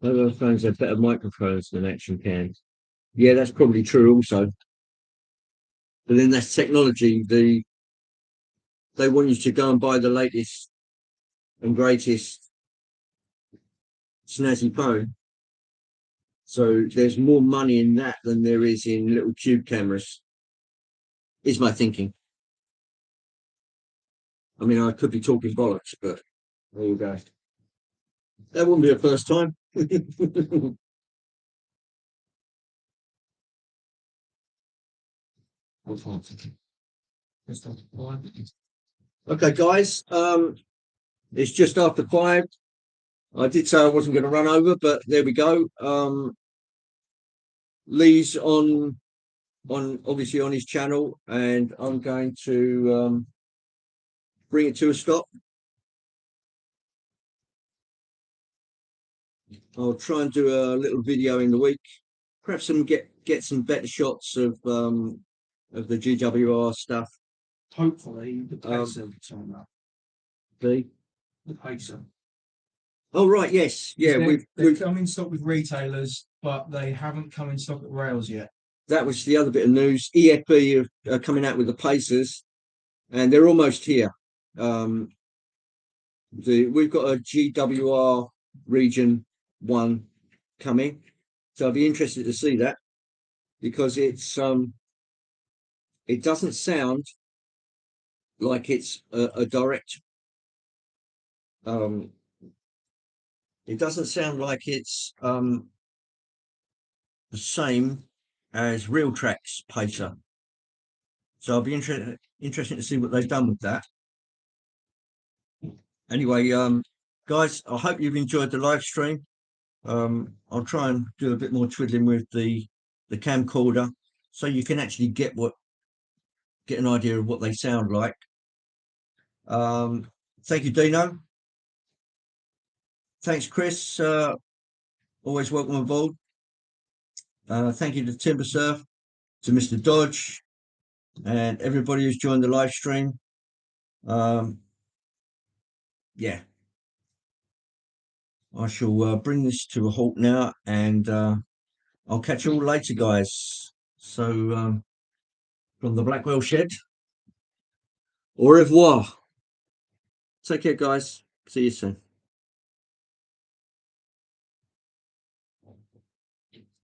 Mobile phones have better microphones than action cams. Yeah, that's probably true also. But then that's technology. They want you to go and buy the latest and greatest snazzy phone. So there's more money in that than there is in little tube cameras, is my thinking. I mean, I could be talking bollocks, but there you go. That wouldn't be a first time. Okay, guys. It's just after 5. I did say I wasn't going to run over, but there we go. Lee's on obviously on his channel, and I'm going to bring it to a stop. I'll try and do a little video in the week, perhaps get some better shots of the GWR stuff. Hopefully the pacer will turn up. The pacer. Oh right, yes, yeah. We've come in stock with retailers, but they haven't come in stock at rails yet. That was the other bit of news. EFB are coming out with the Pacers, and they're almost here. We've got a GWR Region 1 coming, so I'd be interested to see that, because it doesn't sound like it's a direct. It doesn't sound like it's the same as Real Track's Pacer. So I'll be interested to see what they've done with that. Anyway, guys, I hope you've enjoyed the live stream. I'll try and do a bit more twiddling with the camcorder, so you can actually get an idea of what they sound like. Thank you, Dino. Thanks, Chris. Always welcome aboard. Thank you to Timber Surf, to Mr. Dodge, and everybody who's joined the live stream. Yeah, I shall bring this to a halt now, and I'll catch you all later, guys. So from the Blackwell Shed, au revoir. Take care, guys. See you soon.